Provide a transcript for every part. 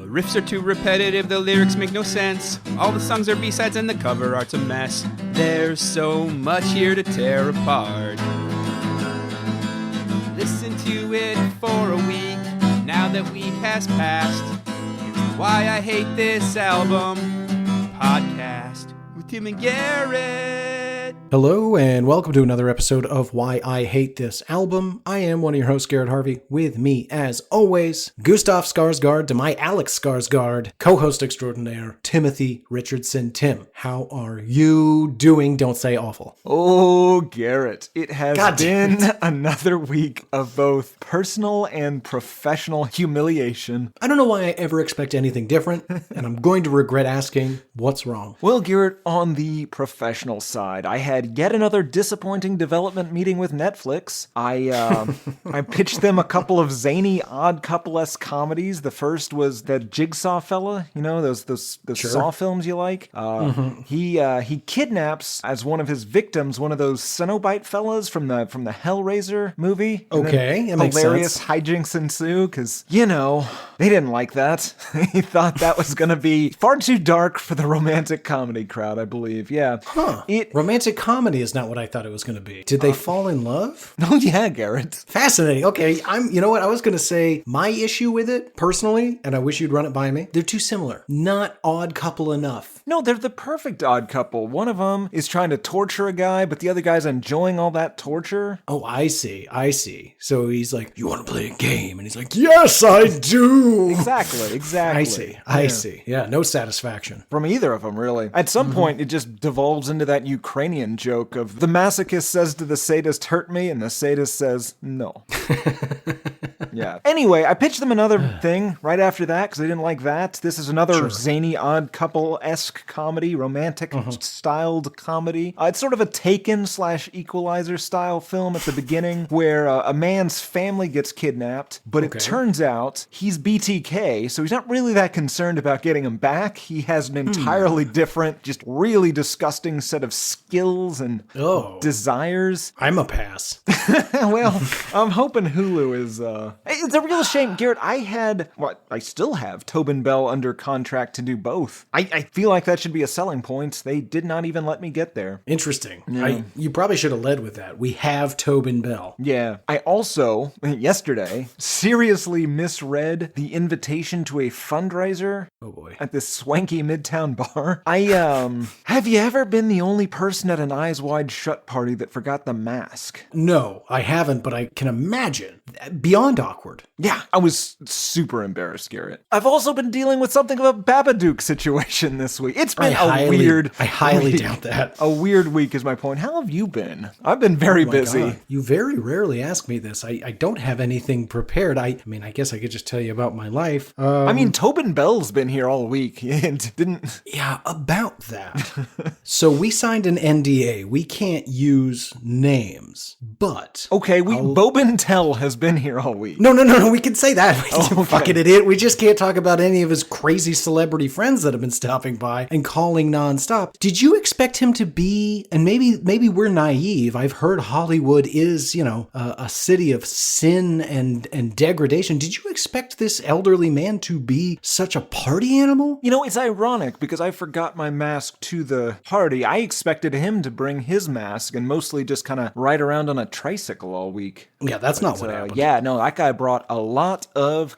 riffs are too repetitive, the lyrics make no sense. All the songs are B-sides and the cover art's a mess. There's so much here to tear apart. Listen to it for a week, now that week has passed. Here's Why I Hate This Album podcast with Tim and Garrett. Hello and welcome to another episode of Why I Hate This Album. I am one of your hosts, Garrett Harvey. With me, as always, Gustav Skarsgård to my Alex Skarsgård, co-host extraordinaire, Timothy Richardson. Tim, how are you doing? Don't say awful. Oh, Garrett, it has been another week of both personal and professional humiliation. I don't know why I ever expect anything different, and I'm going to regret asking, what's wrong? Well, Garrett, on the professional side, I had yet another disappointing development meeting with Netflix. I pitched them a couple of zany, odd couple-esque comedies. The first was that Jigsaw fella, you know, those Sure. Saw films you like. He kidnaps as one of his victims one of those Cenobite fellas from the Hellraiser movie. Okay, it makes hilarious sense. hijinks ensue because they didn't like that. He thought that was going to be far too dark for the romantic comedy crowd, I believe. Yeah. Huh. Romantic comedy is not what I thought it was going to be. Did they fall in love? Oh, yeah, Garrett. Fascinating. Okay, you know what? I was going to say my issue with it, personally, and I wish you'd run it by me, they're too similar. Not odd couple enough. No, they're the perfect odd couple. One of them is trying to torture a guy, but the other guy's enjoying all that torture. Oh, I see. So he's like, you want to play a game? And he's like, yes, I do. Exactly. I see. Yeah, no satisfaction. From either of them, really. At some point, it just devolves into that Ukrainian joke of the masochist says to the sadist, hurt me, and the sadist says, no. Yeah. Anyway, I pitched them another thing right after that because they didn't like that. This is another zany, odd couple-esque comedy, romantic-styled comedy. It's sort of a Taken/Equalizer-style film at the beginning where a man's family gets kidnapped, but it turns out he's BTK, so he's not really that concerned about getting him back. He has an entirely different, just really disgusting set of skills and desires. I'm a pass. Well, I'm hoping Hulu is... It's a real shame, Garrett. I still have Tobin Bell under contract to do both. I feel like that should be a selling point. They did not even let me get there. Interesting. Yeah. You probably should have led with that. We have Tobin Bell. Yeah. I also, yesterday, seriously misread the invitation to a fundraiser. Oh boy. At this swanky Midtown bar. Have you ever been the only person at an Eyes Wide Shut party that forgot the mask? No, I haven't, but I can imagine. Beyond awkward. Yeah, I was super embarrassed, Garrett. I've also been dealing with something of a Babadook situation this week. It's been I highly doubt that. A weird week is my point. How have you been? I've been very busy. God. You very rarely ask me this. I don't have anything prepared. I mean, I guess I could just tell you about my life. Tobin Bell's been here all week and didn't... Yeah, about that. So we signed an NDA. We can't use names, but... Okay, Bobin Tell has been here all week. No, we can say that. Fucking idiot. We just can't talk about any of his crazy celebrity friends that have been stopping by and calling nonstop. Did you expect him to be, and maybe we're naive, I've heard Hollywood is, a city of sin and degradation. Did you expect this elderly man to be such a party animal? It's ironic because I forgot my mask to the party. I expected him to bring his mask and mostly just kind of ride around on a tricycle all week. Yeah, that's not what happened. Yeah, no, that guy brought a lot of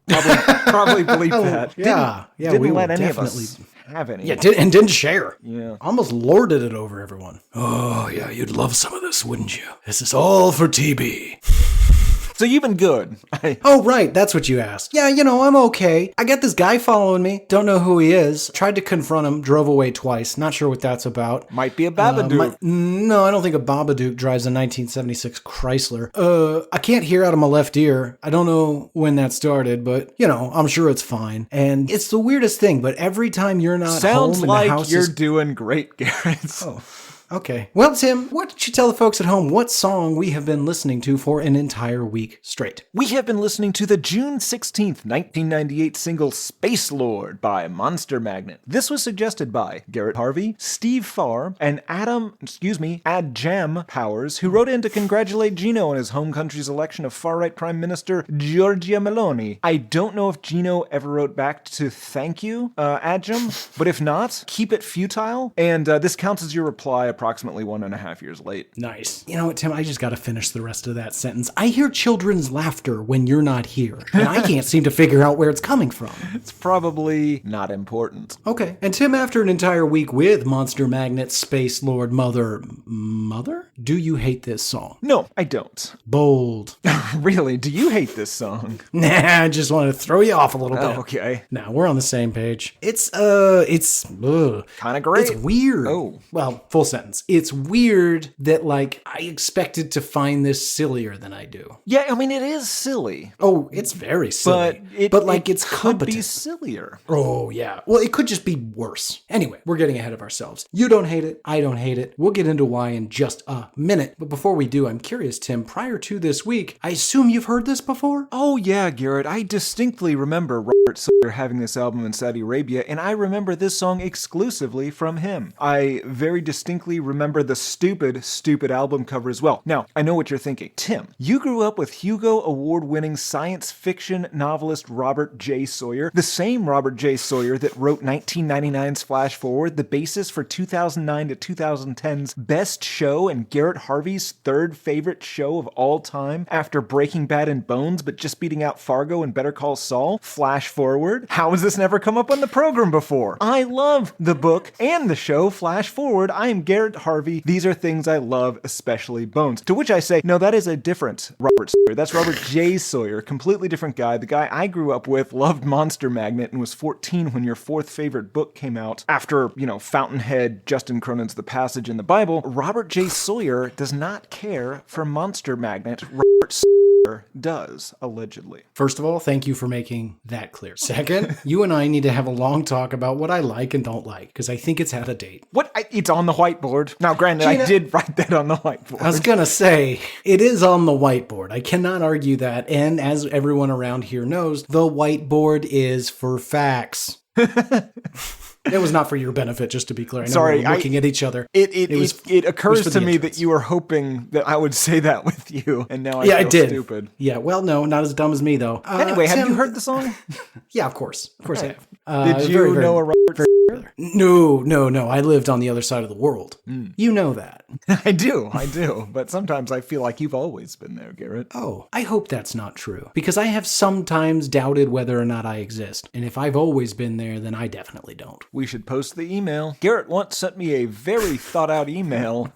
probably believe that. Didn't we let any definitely... of us have any. Yeah, didn't share. Yeah. Almost lorded it over everyone. Oh, yeah, you'd love some of this, wouldn't you? This is all for TB. So you've been good. Oh, right. That's what you asked. Yeah, I'm okay. I got this guy following me. Don't know who he is. Tried to confront him. Drove away twice. Not sure what that's about. Might be a Babadook. No, I don't think a Babadook drives a 1976 Chrysler. I can't hear out of my left ear. I don't know when that started, but, I'm sure it's fine. And it's the weirdest thing, but every time you're not Sounds home like and the house you're doing great, Garrett. Oh. Okay. Well, Tim, why don't you tell the folks at home what song we have been listening to for an entire week straight? We have been listening to the June 16th, 1998 single Space Lord by Monster Magnet. This was suggested by Garrett Harvey, Steve Farr, and Ad Jam Powers, who wrote in to congratulate Gino on his home country's election of far-right Prime Minister Giorgia Meloni. I don't know if Gino ever wrote back to thank you, Ad Jam, but if not, keep it futile, and this counts as your reply approximately 1.5 years late. Nice. You know what, Tim? I just got to finish the rest of that sentence. I hear children's laughter when you're not here, and I can't seem to figure out where it's coming from. It's probably not important. Okay. And Tim, after an entire week with Monster Magnet, Space Lord, Mother? Do you hate this song? No, I don't. Bold. Really? Do you hate this song? Nah, I just wanted to throw you off a little bit. Okay. Nah, we're on the same page. It's kind of great. It's weird. Oh. Well, full sentence. It's weird that, like, I expected to find this sillier than I do. Yeah, I mean, it is silly. Oh, it's very silly. But it's could competent. be sillier. Oh, yeah. Well, it could just be worse. Anyway, we're getting ahead of ourselves. You don't hate it. I don't hate it. We'll get into why in just a minute. But before we do, I'm curious, Tim, prior to this week, I assume you've heard this before? Oh, yeah, Garrett. I distinctly remember Robert Sawyer having this album in Saudi Arabia, and I remember this song exclusively from him. I very distinctly remember the stupid album cover as well. Now, I know what you're thinking. Tim, you grew up with Hugo Award-winning science fiction novelist Robert J. Sawyer, the same Robert J. Sawyer that wrote 1999's Flash Forward, the basis for 2009 to 2010's best show and Garrett Harvey's third favorite show of all time after Breaking Bad and Bones, but just beating out Fargo and Better Call Saul. Flash Forward. How has this never come up on the program before? I love the book and the show Flash Forward. I am Garrett Harvey. These are things I love, especially Bones. To which I say, no, that is a different Robert Sawyer. That's Robert J. Sawyer, completely different guy. The guy I grew up with, loved Monster Magnet, and was 14 when your fourth favorite book came out after, Fountainhead, Justin Cronin's The Passage in the Bible. Robert J. Sawyer does not care for Monster Magnet. Robert Sawyer does, allegedly. First of all, thank you for making that clear. Second, you and I need to have a long talk about what I like and don't like, because I think it's out of date. What? It's on the whiteboard. Now, granted, Gina, I did write that on the whiteboard. I was gonna say, it is on the whiteboard. I cannot argue that, and as everyone around here knows, the whiteboard is for facts. It was not for your benefit, just to be clear. I know Sorry, we were looking at each other. It occurs to me that you were hoping that I would say that with you, and now I feel stupid. Yeah, well, no, not as dumb as me, though. Anyway, have Tim, you heard the song? Yeah, of course. Of course I have. Did you know a Robert Sawyer? No. I lived on the other side of the world. You know that. I do. But sometimes I feel like you've always been there, Garrett. Oh, I hope that's not true. Because I have sometimes doubted whether or not I exist. And if I've always been there, then I definitely don't. We should post the email. Garrett once sent me a very thought-out email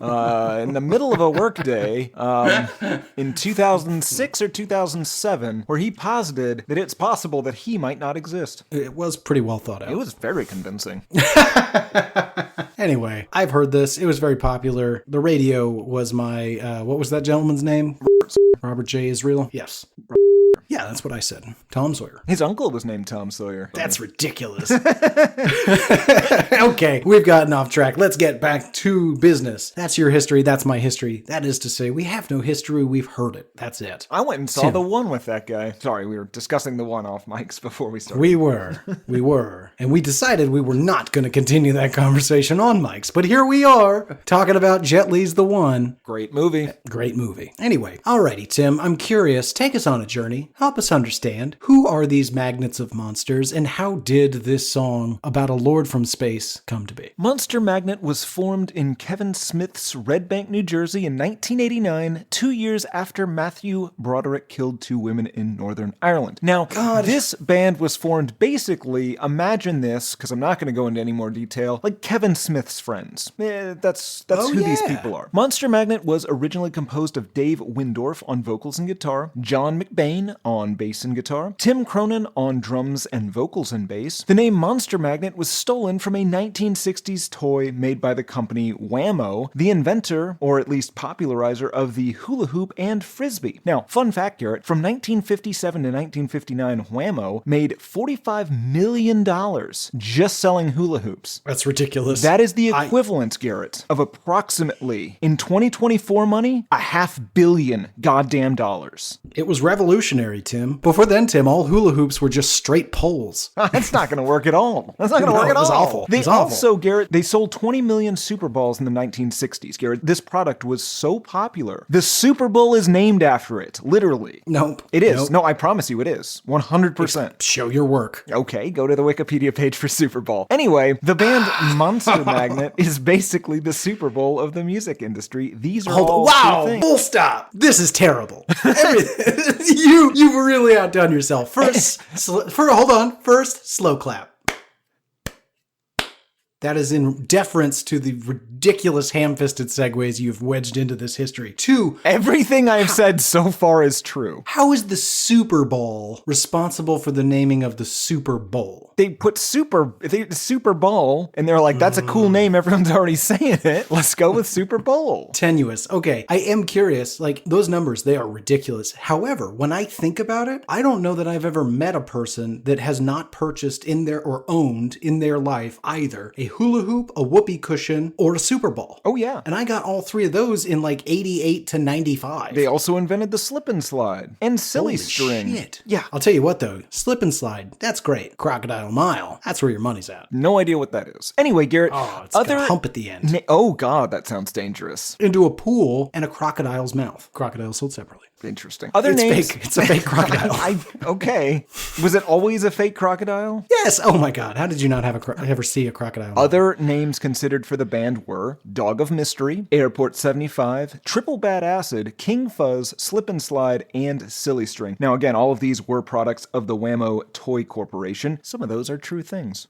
in the middle of a workday in 2006 or 2007, where he posited that it's possible that he might not exist. It was pretty well thought out. It was very convincing. Anyway, I've heard this. It was very popular. The radio was my, what was that gentleman's name? Robert J. Israel? Yes. Yeah, that's what I said. Tom Sawyer. His uncle was named Tom Sawyer. That's ridiculous. Okay, we've gotten off track. Let's get back to business. That's your history. That's my history. That is to say, we have no history. We've heard it. That's it. I went and saw the one with that guy. Sorry, we were discussing the one off mics before we started. We were. And we decided we were not going to continue that conversation on mics. But here we are, talking about Jet Li's The One. Great movie. Great movie. Anyway, alrighty, Tim, I'm curious. Take us on a journey. Help us understand. Who are these magnets of monsters, and how did this song about a lord from space come to be? Monster Magnet was formed in Kevin Smith's Red Bank, New Jersey in 1989, 2 years after Matthew Broderick killed 2 women in Northern Ireland. Now, this band was formed basically, imagine this, because I'm not going to go into any more detail, like Kevin Smith's friends. That's who these people are. Monster Magnet was originally composed of Dave Windorf on vocals and guitar, John McBain on bass and guitar, Tim Cronin on drums and vocals and bass. The name Monster Magnet was stolen from a 1960s toy made by the company Wham-O, the inventor, or at least popularizer, of the hula hoop and frisbee. Now, fun fact, Garrett, from 1957 to 1959, Wham-O made $45 million just selling hula hoops. That's ridiculous. That is the equivalent, Garrett, of approximately, in 2024 money, $500 million goddamn dollars. It was revolutionary, Tim. Before then, Tim, all hula hoops were just straight poles. That's not going to work at all. That's not going to work at all. It was awful. They it was awful. Also, Garrett, they sold 20 million Super Balls in the 1960s. Garrett, this product was so popular. The Super Bowl is named after it, literally. Nope. It is. Nope. No, I promise you it is. 100%. Show your work. Okay, go to the Wikipedia page for Super Bowl. Anyway, the band Monster Magnet is basically the Super Bowl of the music industry. These are all wow! true things. Full stop. This is terrible. You've really outdone yourself. First, slow clap. That is in deference to the ridiculous ham-fisted segues you've wedged into this history. 2, everything I've said so far is true. How is the Super Bowl responsible for the naming of the Super Bowl? They put Super Bowl, and they're like, that's a cool name. Everyone's already saying it. Let's go with Super Bowl. Tenuous. Okay, I am curious. Like, those numbers, they are ridiculous. However, when I think about it, I don't know that I've ever met a person that has not purchased in their or owned in their life either a hula hoop, a whoopee cushion, or a Super Bowl. Oh, yeah. And I got all 3 of those in like 88 to 95. They also invented the slip and slide and silly Holy string. Shit. Yeah. I'll tell you what though, slip and slide, that's great. Crocodile Mile, that's where your money's at. No idea what that is. Anyway, Garrett, It's got a hump at the end. Oh, God, that sounds dangerous. Into a pool and a crocodile's mouth. Crocodiles sold separately. Interesting. Other It's names. fake. It's a fake crocodile. Okay. Was it always a fake crocodile? Yes. Oh my God. How did you not ever see a crocodile? Other names considered for the band were Dog of Mystery, Airport 75, Triple Bad Acid, King Fuzz, Slip and Slide, and Silly String. Now, again, all of these were products of the Wham-O Toy Corporation. Some of those are true things.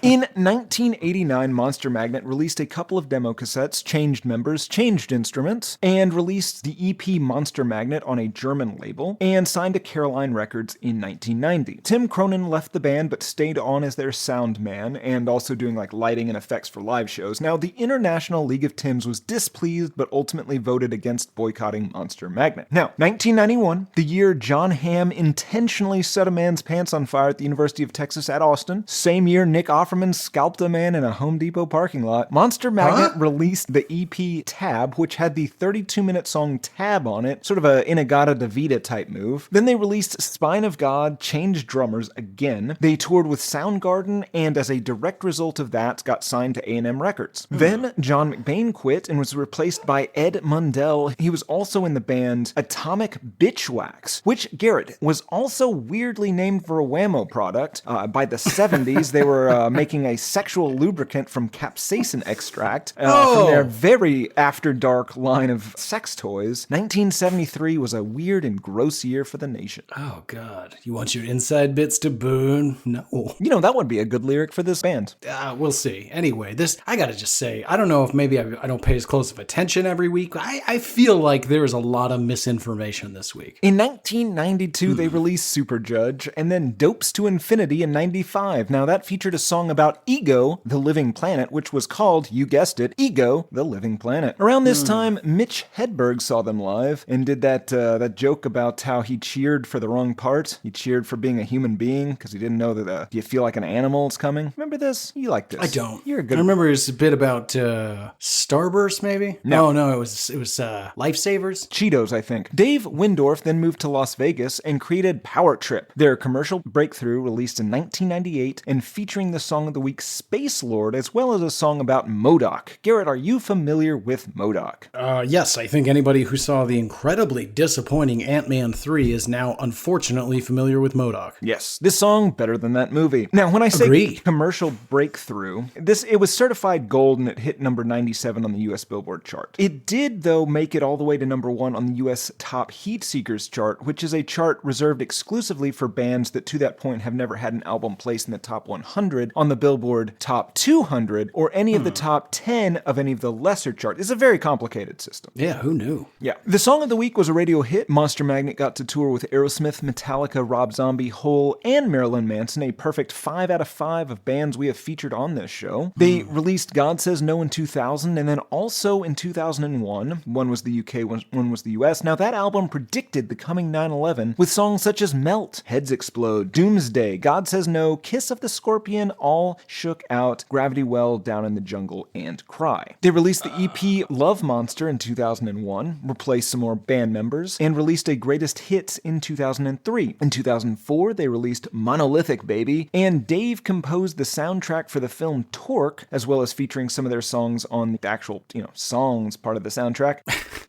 In 1989, Monster Magnet released a couple of demo cassettes, changed members, changed instruments, and released the EP Monster Magnet on a German label, and signed to Caroline Records in 1990. Tim Cronin left the band but stayed on as their sound man, and also doing like lighting and effects for live shows. Now, the International League of Tims was displeased but ultimately voted against boycotting Monster Magnet. Now, 1991, the year John Hamm intentionally set a man's pants on fire at the University of Texas at Austin. Same year Nick Offerman scalped a man in a Home Depot parking lot. Monster Magnet released the EP Tab, which had the 32-minute song Tab on it, sort of a Inagata-Davida type move. Then they released Spine of God, changed drummers again. They toured with Soundgarden, and as a direct result of that, got signed to A&M Records. Then John McBain quit and was replaced by Ed Mundell. He was also in the band Atomic Bitchwax, which, Garrett, was also weirdly named for a Wham-O product. By the 70s, they were making a sexual lubricant from capsaicin extract from their very after-dark line of sex toys. 1973 was a weird and gross year for the nation. Oh, God. You want your inside bits to boon? No. You know, that would be a good lyric for this band. We'll see. Anyway, I gotta just say, I don't know if maybe I don't pay as close of attention every week. I feel like there is a lot of misinformation this week. In 1992, they released Super Judge, and then Dopes to Infinity in 95. Now, that featured a song about Ego, the living planet, which was called, you guessed it, Ego, the living planet. Around this time, Mitch Hedberg saw them live and did that joke about how he cheered for the wrong part. He cheered for being a human being because he didn't know that, do you feel like an animal is coming? Remember this? You like this. I don't. You're a good. I remember it was a bit about Starburst, maybe? No, it was Lifesavers. Cheetos, I think. Dave Windorf then moved to Las Vegas and created Power Trip, their commercial breakthrough released in 1998 and featuring the song of the week Space Lord, as well as a song about MODOK. Garrett, are you familiar with MODOK? Yes, I think anybody who saw the incredibly disappointing Ant-Man 3 is now unfortunately familiar with MODOK. Yes, this song better than that movie. Now, when I say commercial breakthrough, it was certified gold and it hit number 97 on the US Billboard chart. It did, though, make it all the way to number 1 on the US Top Heat Seekers chart, which is a chart reserved exclusively for bands that to that point have never had an album placed in the top 100 on the Billboard Top 200 or any of the top 10 of any of the lesser charts. It's a very complicated system. Yeah, who knew? Yeah. The song of the week Week was a radio hit. Monster Magnet got to tour with Aerosmith, Metallica, Rob Zombie, Hole, and Marilyn Manson, a perfect 5 out of 5 of bands we have featured on this show. They released God Says No in 2000, and then also in 2001. One was the UK, one was the US. Now that album predicted the coming 9/11 with songs such as Melt, Heads Explode, Doomsday, God Says No, Kiss of the Scorpion, All Shook Out, Gravity Well, Down in the Jungle, and Cry. They released the EP Love Monster in 2001, replaced some more band members, and released a greatest hits in 2003. In 2004, they released Monolithic Baby, and Dave composed the soundtrack for the film Torque, as well as featuring some of their songs on the actual, songs part of the soundtrack.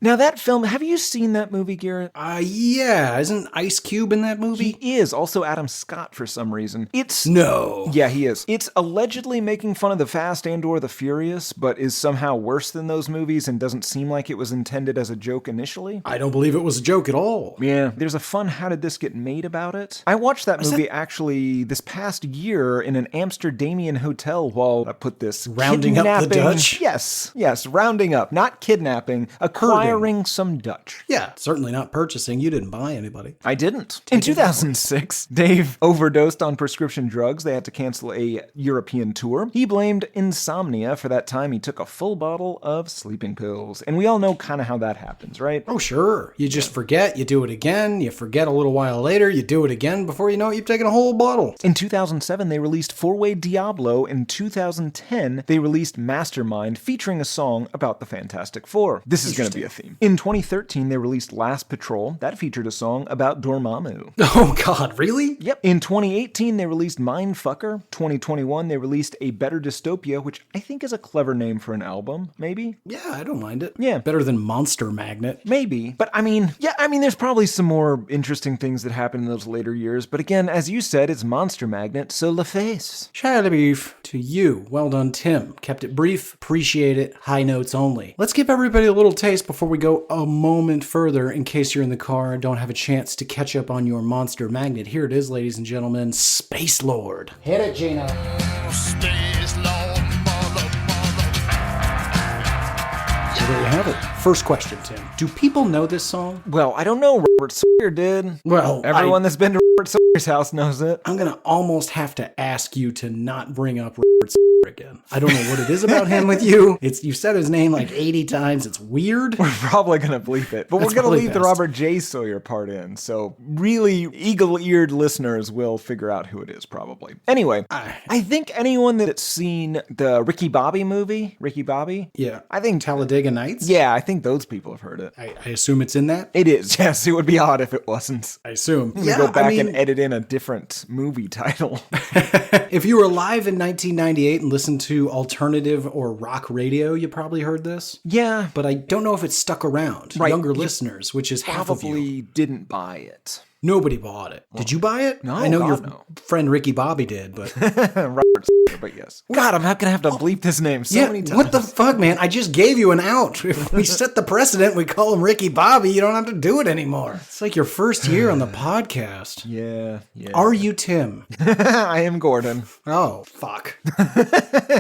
Now that film, have you seen that movie, Garrett? Yeah. Isn't Ice Cube in that movie? He is. Also Adam Scott for some reason. No. Yeah, he is. It's allegedly making fun of the Fast and/or the Furious, but is somehow worse than those movies and doesn't seem like it was intended as a joke initially. I don't believe it was a joke at all. Yeah, there's a fun How Did This Get Made about it. I watched that movie actually this past year in an Amsterdamian hotel while I put this rounding up the Dutch? Yes, rounding up, not kidnapping, acquiring some Dutch. Yeah, certainly not purchasing. You didn't buy anybody. I didn't. In 2006, Dave overdosed on prescription drugs. They had to cancel a European tour. He blamed insomnia. For that time, he took a full bottle of sleeping pills. And we all know kind of how that happens, right? Oh, sure. You just forget, you do it again, you forget a little while later, you do it again. Before you know it, you've taken a whole bottle. In 2007, they released Four-Way Diablo. In 2010, they released Mastermind, featuring a song about the Fantastic Four. This is going to be a theme. In 2013, they released Last Patrol. That featured a song about Dormammu. Oh, God, really? Yep. In 2018, they released Mindfucker. 2021, they released A Better Dystopia, which I think is a clever name for an album, maybe? Yeah, I don't mind it. Yeah. Better than Monster Magnet. Maybe. But I mean, there's probably some more interesting things that happened in those later years. But again, as you said, it's Monster Magnet, so la face. Shia beef to you. Well done, Tim. Kept it brief. Appreciate it. High notes only. Let's give everybody a little taste before we go a moment further in case you're in the car and don't have a chance to catch up on your Monster Magnet. Here it is, ladies and gentlemen. Space Lord. Hit it, Gina. Space Lord, So there you have it. First question, Tim. Do people know this song? Well, I don't know. Robert Sawyer did. Well, everyone that's been to Robert Sawyer's house knows it. I'm going to almost have to ask you to not bring up Robert Sawyer again. I don't know what it is about him with you. You said his name like 80 times. It's weird. We're probably going to bleep it. But we're going to leave the Robert J. Sawyer part in. So really eagle-eared listeners will figure out who it is probably. Anyway, I think anyone that's seen the Ricky Bobby movie, Ricky Bobby? Yeah. I think Talladega Nights? Yeah, I think those people have heard it. I assume it's in that? It is, yes. It would be odd if it wasn't. I assume. Go back and edit in a different movie title. If you were alive in 1998 and listened to alternative or rock radio, you probably heard this. Yeah. But I don't know if it stuck around. Right. Younger listeners, which is half of you. Probably didn't buy it. Nobody bought it. Did you buy it? No, I know God, your no. friend Ricky Bobby did, but... Robert Sawyer, but yes. God, I'm not going to have to bleep this name so many times. What the fuck, man? I just gave you an out. If we set the precedent, we call him Ricky Bobby, you don't have to do it anymore. It's like your first year on the podcast. Yeah. Are you Tim? I am Gordon. Oh, fuck.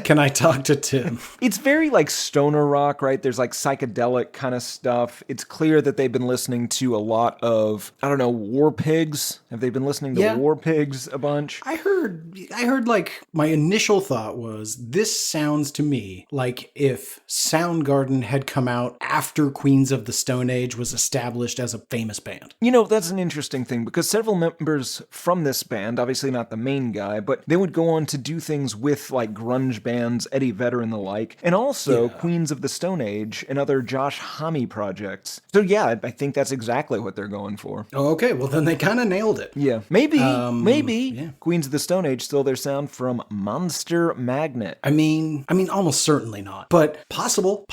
Can I talk to Tim? It's very like stoner rock, right? There's like psychedelic kind of stuff. It's clear that they've been listening to a lot of, War Pigs. Have they been listening to War Pigs a bunch? I heard like my initial thought was this sounds to me like if Soundgarden had come out after Queens of the Stone Age was established as a famous band. That's an interesting thing because several members from this band, obviously not the main guy, but they would go on to do things with like grunge bands, Eddie Vedder and the like, and also Queens of the Stone Age and other Josh Homme projects. So yeah, I think that's exactly what they're going for. Oh, okay, well then they kind of nailed it. Yeah, maybe Queens of the Stone Age stole their sound from Monster Magnet. I mean, almost certainly not, but possible.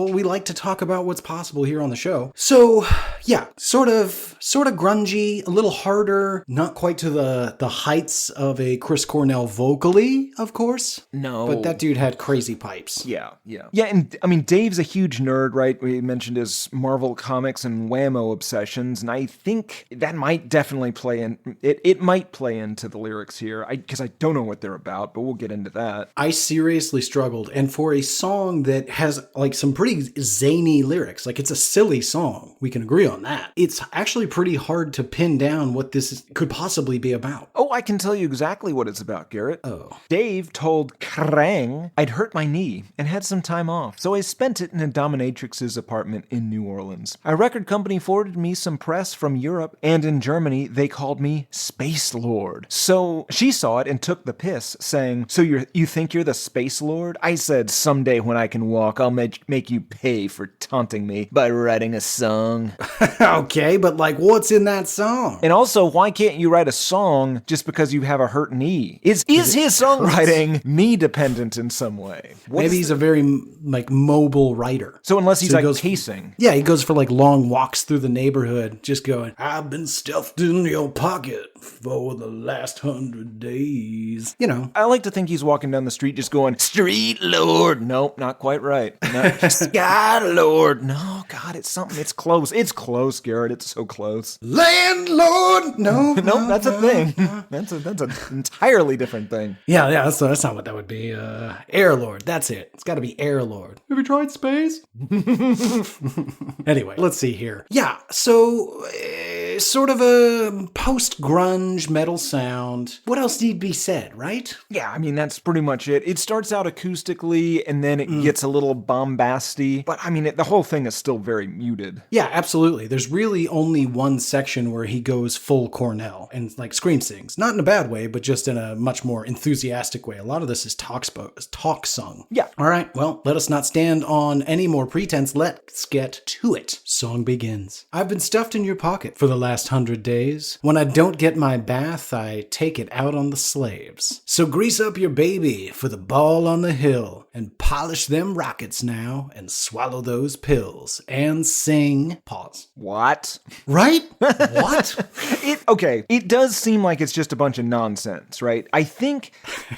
We like to talk about what's possible here on the show. So, yeah, sort of grungy, a little harder, not quite to the heights of a Chris Cornell vocally, of course. No. But that dude had crazy pipes. Yeah. Yeah, and I mean, Dave's a huge nerd, right? We mentioned his Marvel Comics and Whammo obsessions, and I think that might definitely play in. It might play into the lyrics here, because I don't know what they're about, but we'll get into that. I seriously struggled. And for a song that has like some pretty zany lyrics, like it's a silly song, we can agree on that. It's actually pretty hard to pin down what this could possibly be about. Oh, I can tell you exactly what it's about, Garrett. Oh. Dave told Krang I'd hurt my knee and had some time off, so I spent it in a dominatrix's apartment in New Orleans. A record company forwarded me some press from Europe, and in Germany they called me Space Lord. So she saw it and took the piss, saying, "So you think you're the Space Lord?" I said, "Someday when I can walk, I'll make you pay for taunting me by writing a song." Okay, but like what's in that song? And also, why can't you write a song just because you have a hurt knee? Is his songwriting knee dependent in some way? Maybe he's a very like mobile writer. So unless he's he like goes, pacing. Yeah, he goes for like long walks through the neighborhood, just going, "I've been stuffed in your pocket for the last 100 days." You know. I like to think he's walking down the street just going, "Street Lord." Nope, not quite right. No. Sky Lord. No, God, it's something. It's close. It's close, Garrett. It's so close. Landlord. No. Nope, that's a thing. That's an entirely different thing. Yeah, that's not what that would be. Air Lord. That's it. It's got to be Air Lord. Have you tried space? Anyway, let's see here. Yeah, so sort of a post-grunge metal sound. What else need to be said, right? Yeah, I mean, that's pretty much it. It starts out acoustically, and then it gets a little bombasty. But, I mean, the whole thing is still very muted. Yeah, absolutely. There's really only one section where he goes full Cornell and, like, scream sings. Not in a bad way, but just in a much more enthusiastic way. A lot of this is talk sung. Yeah. All right, well, let us not stand on any more pretense. Let's get to it. Song begins. I've been stuffed in your pocket for the last 100 days. When I don't get my bath, I take it out on the slaves. So grease up your baby for the ball on the hill and polish them rockets now and swallow those pills and sing. Pause. What? Right? What? It does seem like it's just a bunch of nonsense, right? I think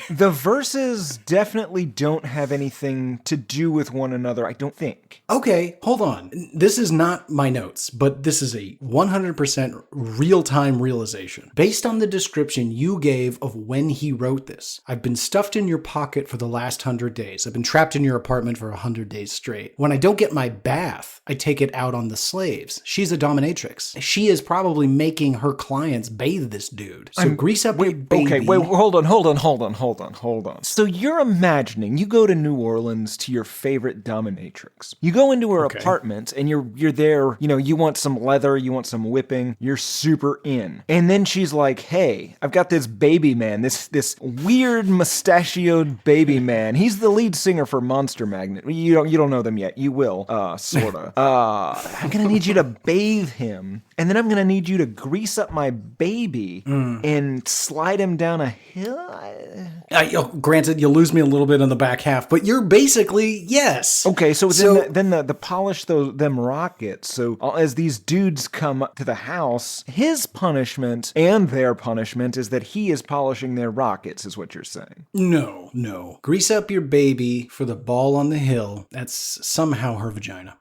the verses definitely don't have anything to do with one another, I don't think. Okay, hold on. This is not my notes, but this is a 100% real-time realization. Based on the description you gave of when he wrote this, I've been stuffed in your pocket for the last 100 days. I've been trapped in your apartment for 100 days straight. When I don't get my bath, I take it out on the slaves. She's a dominatrix. She is probably making her clients bathe this dude. So grease up your baby. Okay, wait, hold on. So you're imagining you go to New Orleans to your favorite dominatrix. You go into her apartment and you're there, you want some leather, you want some whipping, you're super in. And then she's like, "Hey, I've got this baby man, this weird mustachioed baby man. He's the lead singer for Monster Magnet. You don't know them yet. You will, sorta. I'm gonna need you to bathe him, and then I'm gonna need you to grease up my baby and slide him down a hill." Granted, you'll lose me a little bit in the back half, but you're basically, yes. Okay, so then the polish them rockets. So as these dudes come up to the house, his punishment and their punishment is that he is polishing their rockets, is what you're saying. No. Grease up your baby for the ball on the hill. That's somehow her vagina.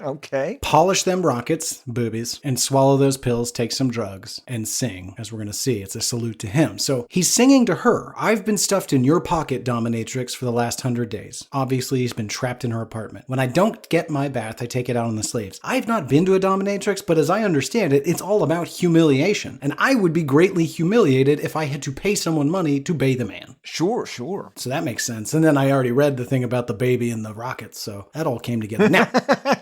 Okay. Polish them rockets, boobies, and swallow those pills, take some drugs, and sing. As we're going to see, it's a salute to him. So he's singing to her. I've been stuffed in your pocket, dominatrix, for the last 100 days. Obviously, he's been trapped in her apartment. When I don't get my bath, I take it out on the slaves. I've not been to a dominatrix, but as I understand it, it's all about humiliation. And I would be greatly humiliated if I had to pay someone money to bathe a man. Sure. So that makes sense. And then I already read the thing about the baby and the rockets, so that all came together. Now,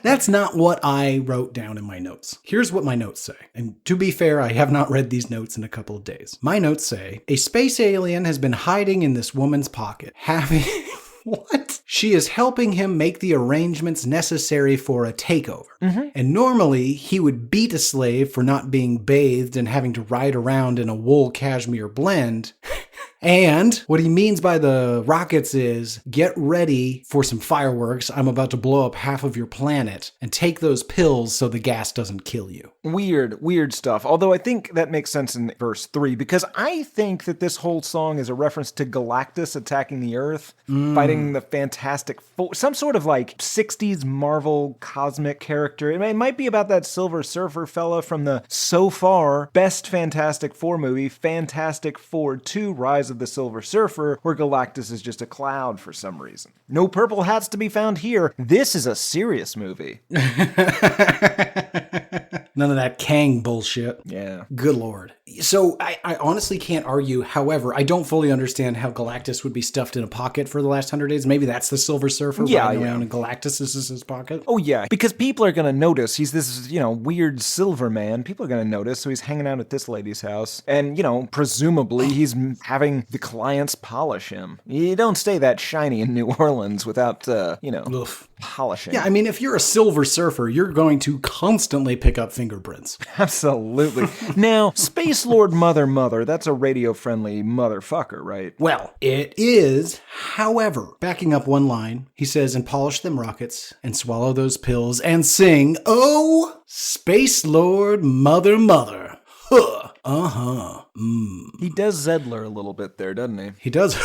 that's not what I wrote down in my notes. Here's what my notes say. And to be fair, I have not read these notes in a couple of days. My notes say, a space alien has been hiding in this woman's pocket, having... What? She is helping him make the arrangements necessary for a takeover. And normally, he would beat a slave for not being bathed and having to ride around in a wool cashmere blend. And what he means by the rockets is, get ready for some fireworks. I'm about to blow up half of your planet, and take those pills so the gas doesn't kill you. Weird stuff. Although I think that makes sense in verse 3, because I think that this whole song is a reference to Galactus attacking the Earth, fighting the Fantastic Four, some sort of like 60s Marvel cosmic character. It might be about that Silver Surfer fella from the so far best Fantastic Four movie, Fantastic Four 2, Rise of of the Silver Surfer, where Galactus is just a cloud for some reason. No purple hats to be found here. This is a serious movie. None of that Kang bullshit. Yeah. Good Lord. So I honestly can't argue. However, I don't fully understand how Galactus would be stuffed in a pocket for the last 100 days. Maybe that's the Silver Surfer riding around and Galactus is his pocket. Oh, yeah. Because people are going to notice. He's this, weird silver man. People are going to notice. So he's hanging out at this lady's house. And, presumably he's having the clients polish him. You don't stay that shiny in New Orleans without, polishing. Yeah, I mean, if you're a Silver Surfer, you're going to constantly pick up fingerprints. Absolutely. Now, Space Lord Mother, that's a radio-friendly motherfucker, right? Well, it is. However, backing up one line, he says, and polish them rockets, and swallow those pills, and sing, oh, Space Lord Mother. Huh. Uh-huh. He does Zedler a little bit there, doesn't he? He does.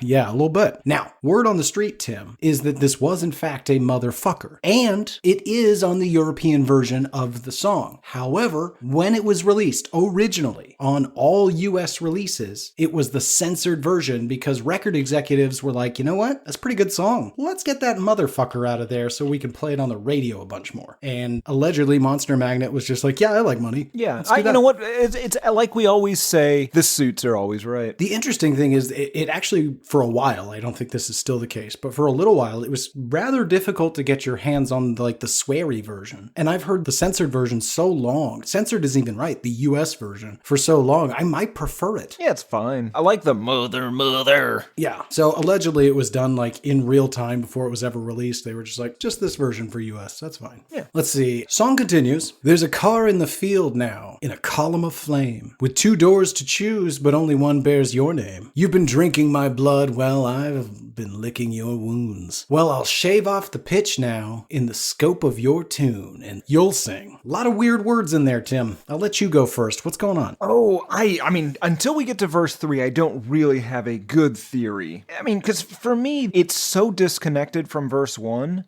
Yeah, a little bit. Now, word on the street, Tim, is that this was in fact a motherfucker. And it is on the European version of the song. However, when it was released originally on all US releases, it was the censored version because record executives were like, you know what? That's a pretty good song. Let's get that motherfucker out of there so we can play it on the radio a bunch more. And allegedly Monster Magnet was just like, yeah, I like money. Yeah. You know what? It's like we always say, the suits are always right. The interesting thing is it actually, for a while, I don't think this is still the case, but for a little while, it was rather difficult to get your hands on the sweary version. And I've heard the censored version so long. Censored isn't even right, the US version, for so long. I might prefer it. Yeah, it's fine. I like the mother. Yeah. So allegedly it was done in real time before it was ever released. They were just like, just this version for US. That's fine. Yeah. Let's see. Song continues. There's a car in the field now, in a column of flame, with 2 doors to choose, but only one bears your name. You've been drinking my blood, well, I've been licking your wounds. Well, I'll shave off the pitch now in the scope of your tune, and you'll sing. A lot of weird words in there, Tim. I'll let you go first. What's going on? Oh, I mean, until we get to verse 3, I don't really have a good theory. I mean, because for me, it's so disconnected from verse 1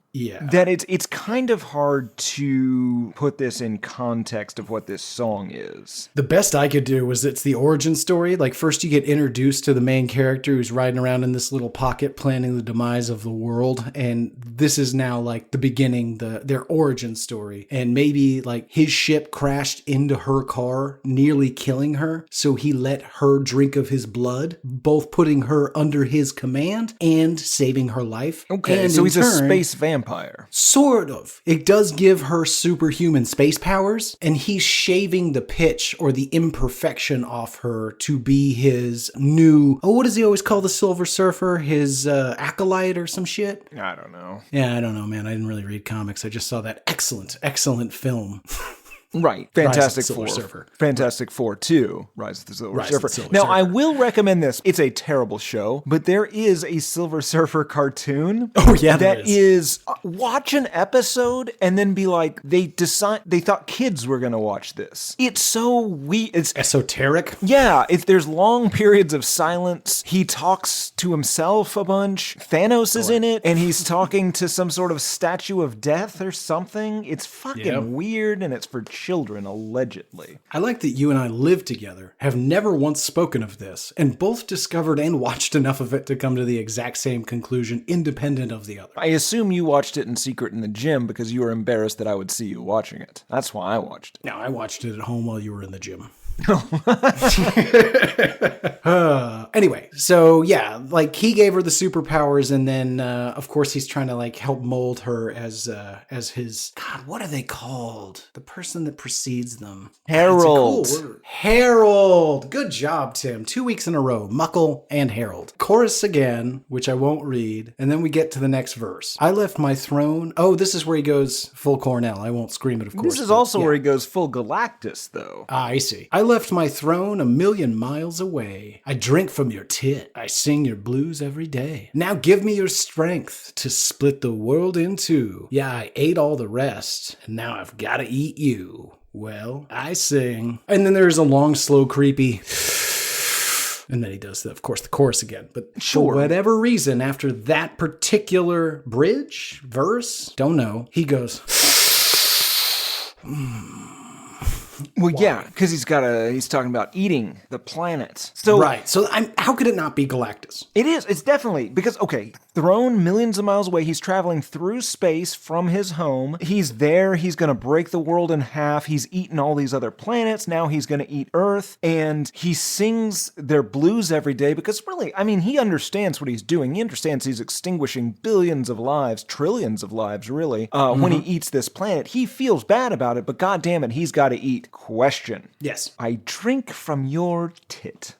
that it's kind of hard to put this in context of what this song is. The best I could do was it's the origin story. First you get introduced to the main character who's riding around in this little pocket planning the demise of the world, and this is now the beginning, their origin story. And maybe his ship crashed into her car, nearly killing her, so he let her drink of his blood, both putting her under his command and saving her life. Okay, and so he's a space vampire. Sort of. It does give her superhuman space powers, and he's shaving the pitch or the imperfection off her to be his new, what does he always call the Silver Surfer? His acolyte or some shit? I don't know. Yeah, I don't know, man. I didn't really read comics. I just saw that excellent film. Right. Fantastic Rise of the Four. Silver Surfer. Fantastic Four 2, Rise of the Silver Rise Surfer. of the Silver Now, Surfer. I will recommend this. It's a terrible show, but there is a Silver Surfer cartoon. Oh, yeah, there that is. Watch an episode and then be like, they thought kids were going to watch this. It's so weird. It's esoteric. Yeah, there's long periods of silence. He talks to himself a bunch. Thanos is in it, and he's talking to some sort of statue of death or something. It's fucking weird, and it's for children, allegedly. I like that you and I live together, have never once spoken of this, and both discovered and watched enough of it to come to the exact same conclusion, independent of the other. I assume you watched it in secret in the gym because you were embarrassed that I would see you watching it. That's why I watched it. No, I watched it at home while you were in the gym. Anyway, so yeah, he gave her the superpowers, and then of course he's trying to help mold her as his, God, what are they called? The person that precedes them. Herald. It's a cool word. Herald. Good job, Tim. 2 weeks in a row. Muckle and Herald. Chorus again, which I won't read, and then we get to the next verse. I left my throne. Oh, this is where he goes full Cornell. I won't scream it, of course. This is also where he goes full Galactus, though. I see. I left my throne a million miles away. I drink from your tit. I sing your blues every day. Now give me your strength to split the world in two. Yeah, I ate all the rest, and now I've got to eat you. Well, I sing. And then there's a long, slow, creepy... And then he does, of course, the chorus again. But for whatever reason, after that particular verse, don't know, he goes... Well, yeah, because he's talking about eating the planet. So Right. So how could it not be Galactus? it is. It's definitely because, okay, thrown millions of miles away, he's traveling through space from his home. He's there. He's going to break the world in half. He's eaten all these other planets. Now he's going to eat Earth. And he sings their blues every day because really, I mean, he understands what he's doing. He understands he's extinguishing billions of lives, trillions of lives, really, when he eats this planet. He feels bad about it, but God damn it, he's got to eat. Question. Yes. I drink from your tit.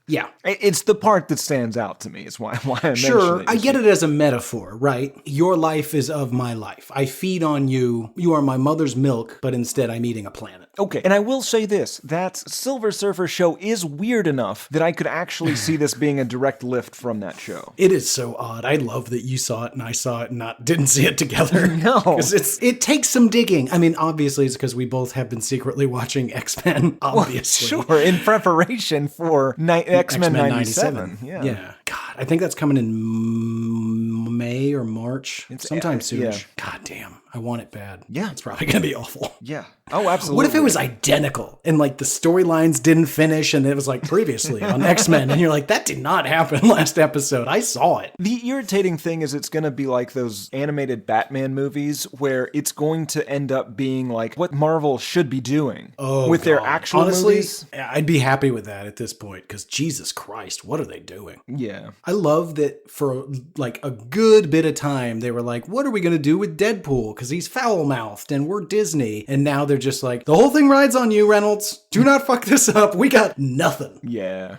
Yeah. It's the part that stands out to me. Is why I mentioned Sure, it. I get it as a metaphor, right? Your life is of my life. I feed on you. You are my mother's milk, but instead I'm eating a planet. Okay, and I will say this, that Silver Surfer show is weird enough that I could actually see this being a direct lift from that show. It is so odd. I love that you saw it and I saw it and didn't see it together. No. Because it takes some digging. I mean, obviously it's because we both have been secretly watching X-Men, obviously. Sure, in preparation for X-Men 97. Yeah. God, I think that's coming in May or March. Sometime soon. yeah. God damn. I want it bad. Yeah. It's probably going to be awful. Yeah. Oh, absolutely. What if it was identical and like the storylines didn't finish and it was like previously on X-Men and you're like, that did not happen last episode. I saw it. The irritating thing is it's going to be like those animated Batman movies where it's going to end up being like what Marvel should be doing with their actual Honestly, movies. I'd be happy with that at this point because Jesus Christ, what are they doing? Yeah. I love that for like a good bit of time, they were like, what are we going to do with Deadpool? Because he's foul-mouthed and we're Disney. And now they're just like, the whole thing rides on you, Reynolds. Do not fuck this up. We got nothing. Yeah.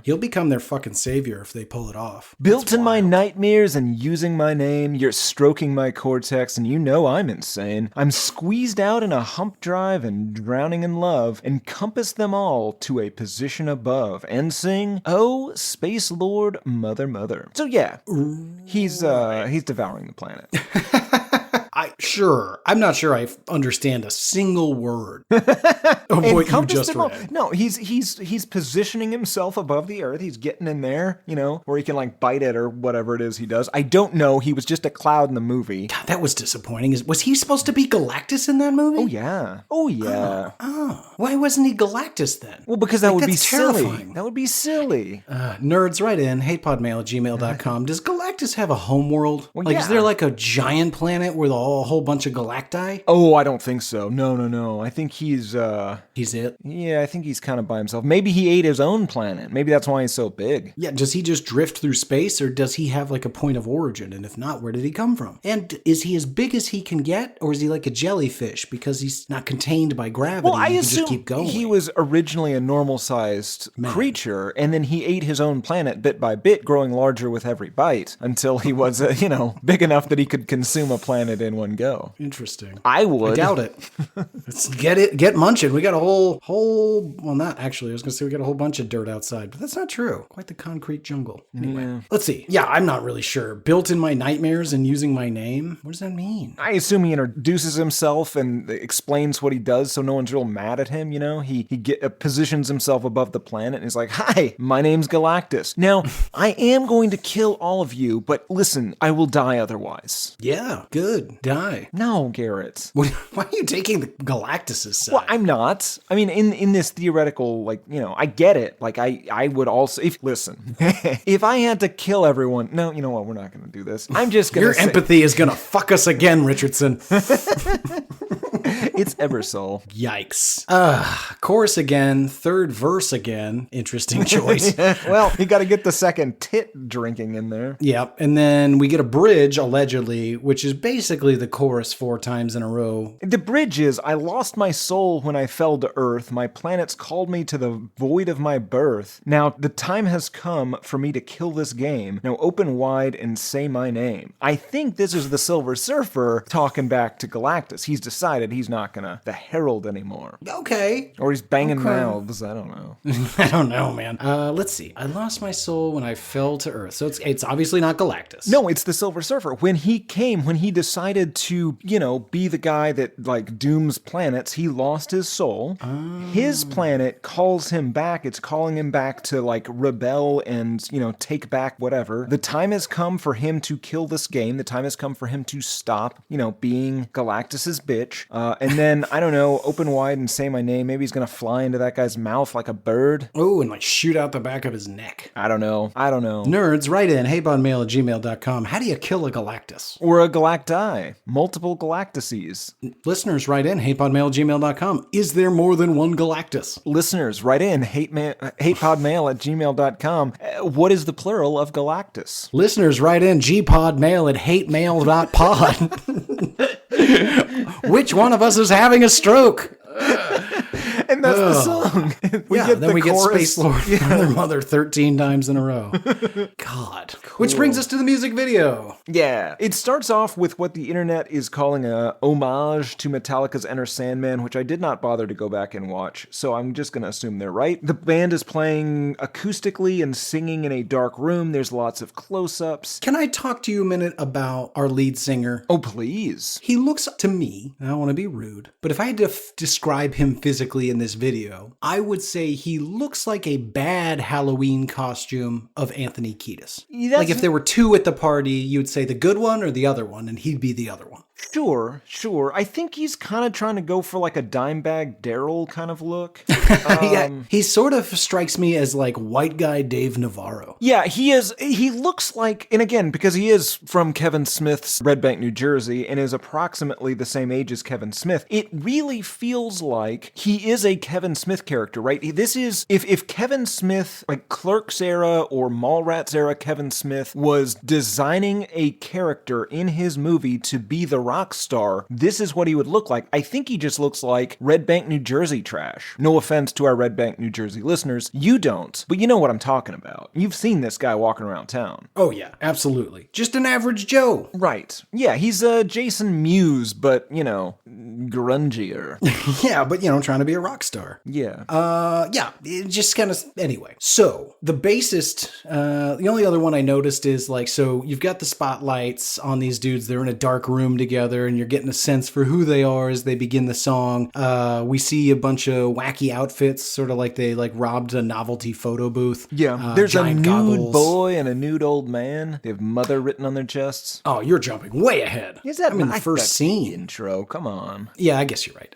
He'll become their fucking savior if they pull it off. Built in my nightmares and using my name, you're stroking my cortex and you know I'm insane. I'm squeezed out in a hump drive and drowning in love, encompass them all to a position above and sing, oh, Space Lord, Mother, Mother. So yeah, he's devouring the planet. I'm not sure I understand a single word of what you just read. No, he's positioning himself above the earth. He's getting in there, where he can like bite it or whatever it is he does. I don't know. He was just a cloud in the movie. God, that was disappointing. Was he supposed to be Galactus in that movie? Oh yeah. Oh. Why wasn't he Galactus then? Well, because that would be silly. Terrifying. That would be silly. Nerds, write in hatepodmail@gmail.com. Does Galactus have a homeworld? Well, is there like a giant planet with a whole bunch of galacti? Oh, I don't think so. No. I think he's it? Yeah, I think he's kind of by himself. Maybe he ate his own planet. Maybe that's why he's so big. Yeah, does he just drift through space or does he have like a point of origin? And if not, where did he come from? And is he as big as he can get or is he like a jellyfish because he's not contained by gravity? Well, I he assume just keep going. he was originally a normal-sized creature, and then he ate his own planet bit by bit, growing larger with every bite until he was, big enough that he could consume a planet in one go. Interesting. I would. I doubt it. Let's get munching. We got a whole, well, not actually. I was going to say we got a whole bunch of dirt outside, but that's not true. Quite the concrete jungle. Anyway, Let's see. Yeah, I'm not really sure. Built in my nightmares and using my name? What does that mean? I assume he introduces himself and explains what he does so no one's real mad at him, He positions himself above the planet and he's like, hi, my name's Galactus. Now, I am going to kill all of you, but listen, I will die otherwise. Yeah, good. Die. No, Garrett. Why are you taking the Galactus' side? Well, I'm not. I mean, in this theoretical, I get it. Like, I would also, listen, if I had to kill everyone, no, you know what, we're not going to do this. I'm just going to Your empathy is going to fuck us again, Richardson. It's Ebersol. Yikes. Chorus again, third verse again. Interesting choice. Well, you got to get the second tit drinking in there. Yep. And then we get a bridge, allegedly, which is basically the chorus 4 times in a row. The bridge is, I lost my soul when I fell to earth. My planets called me to the void of my birth. Now, the time has come for me to kill this game. Now, open wide and say my name. I think this is the Silver Surfer talking back to Galactus. He's decided he's not gonna the Herald anymore. Okay. Or he's banging mouths. I don't know. I don't know, man. Let's see. I lost my soul when I fell to earth. So it's obviously not Galactus. No, it's the Silver Surfer. When he decided to, be the guy that dooms planets, he lost his soul. His planet calls him back. It's calling him back to rebel and, take back whatever. The time has come for him to kill this game. The time has come for him to stop, being Galactus's bitch. And then, I don't know, open wide and say my name. Maybe he's going to fly into that guy's mouth like a bird. Oh, and like shoot out the back of his neck. I don't know. Nerds, write in heypodmail@gmail.com. How do you kill a Galactus? Or a galacti. Multiple galactuses. Listeners, write in heypodmail@gmail.com. Is there more than one Galactus? Listeners, write in hatepodmail@gmail.com. What is the plural of Galactus? Listeners, write in gpodmail@hatemail.pod. Which one of us is having a stroke? And that's the song. We get Space Lord from their mother 13 times in a row. God. Cool. Which brings us to the music video. Yeah. It starts off with what the internet is calling a homage to Metallica's Enter Sandman, which I did not bother to go back and watch, so I'm just going to assume they're right. The band is playing acoustically and singing in a dark room. There's lots of close-ups. Can I talk to you a minute about our lead singer? Oh, please. He looks to me, I don't want to be rude, but if I had to describe him physically in this video, I would say he looks like a bad Halloween costume of Anthony Kiedis. Like if there were two at the party, you'd say the good one or the other one, and he'd be the other one. Sure. I think he's kind of trying to go for like a Dimebag Daryl kind of look. Yeah, he sort of strikes me as like white guy Dave Navarro. Yeah, he is. He looks like, and again, because he is from Kevin Smith's Red Bank, New Jersey, and is approximately the same age as Kevin Smith, it really feels like he is a Kevin Smith character, right? This is, if Kevin Smith, like Clerks era or Mallrats era Kevin Smith, was designing a character in his movie to be the rock star, this is what he would look like. I think he just looks like Red Bank, New Jersey trash. No offense to our Red Bank, New Jersey listeners. You don't, but you know what I'm talking about. You've seen this guy walking around town. Oh yeah, absolutely. Just an average Joe. Right. Yeah, he's Jason Mewes, but, you know, grungier. Yeah, but, you know, trying to be a rock star. Yeah. Yeah, it just kind of, anyway. So, the bassist, the only other one I noticed is like, so you've got the spotlights on these dudes, they're in a dark room together, and you're getting a sense for who they are as they begin the song. We see a bunch of wacky outfits, sort of like they like robbed a novelty photo booth. Yeah, there's a nude goggles. boy and a nude old man. They have mother written on their chests. Oh, you're jumping way ahead. Is that I'm in the first scene? Intro, come on. Yeah, I guess you're right.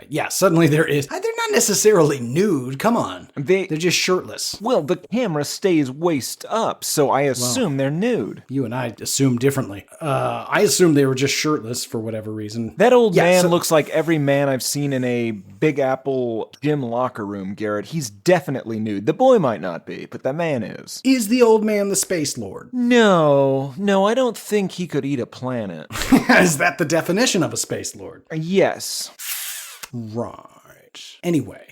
Yeah, suddenly there is. They're not necessarily nude. Come on. They're just shirtless. Well, the camera stays waist up, so I assume they're nude. You and I assume differently. I assumed they were just shirtless for whatever reason. That old man looks like every man I've seen in a Big Apple gym locker room, Garrett. He's definitely nude. The boy might not be, but the man is. Is the old man the Space Lord? No, I don't think he could eat a planet. Is that the definition of a Space Lord? Yes. Right. Anyway.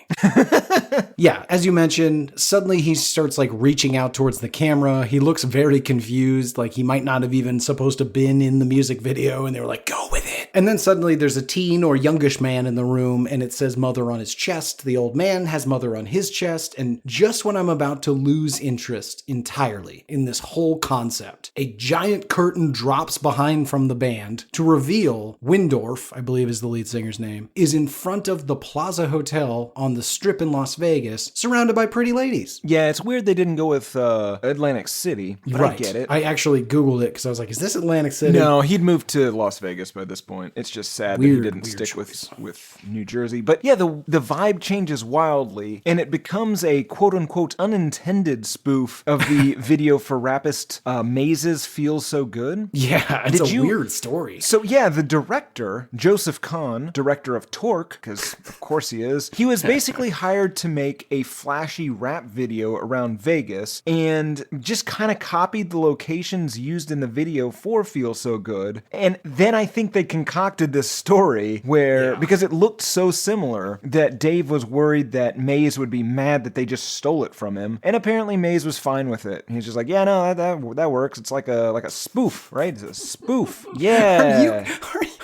Yeah, as you mentioned, suddenly he starts like reaching out towards the camera. He looks very confused, like he might not have even supposed to been in the music video, and they were like, go with it. And then suddenly there's a teen or youngish man in the room, and it says mother on his chest. The old man has mother on his chest, and just when I'm about to lose interest entirely in this whole concept, a giant curtain drops behind from the band to reveal Windorf, I believe is the lead singer's name, is in front of the Plaza Hotel on the Strip in Las Vegas, surrounded by pretty ladies. Yeah, it's weird they didn't go with Atlantic City, but right. I get it. I actually Googled it because I was like, is this Atlantic City? No, he'd moved to Las Vegas by this point. It's just sad that he didn't stick with New Jersey. But yeah, the vibe changes wildly, and it becomes a quote-unquote unintended spoof of the video for Rappist Mazes Feels So Good. Yeah, it's a weird story. So yeah, the director, Joseph Kahn, director of Torque, because of course he is, he was basically hired to make a flashy rap video around Vegas and just kind of copied the locations used in the video for Feel So Good. And then I think they concocted this story where, because it looked so similar, that Dave was worried that Maze would be mad that they just stole it from him. And apparently Maze was fine with it. He's just like, yeah, no, that works. It's like a spoof, right? It's a spoof. Yeah.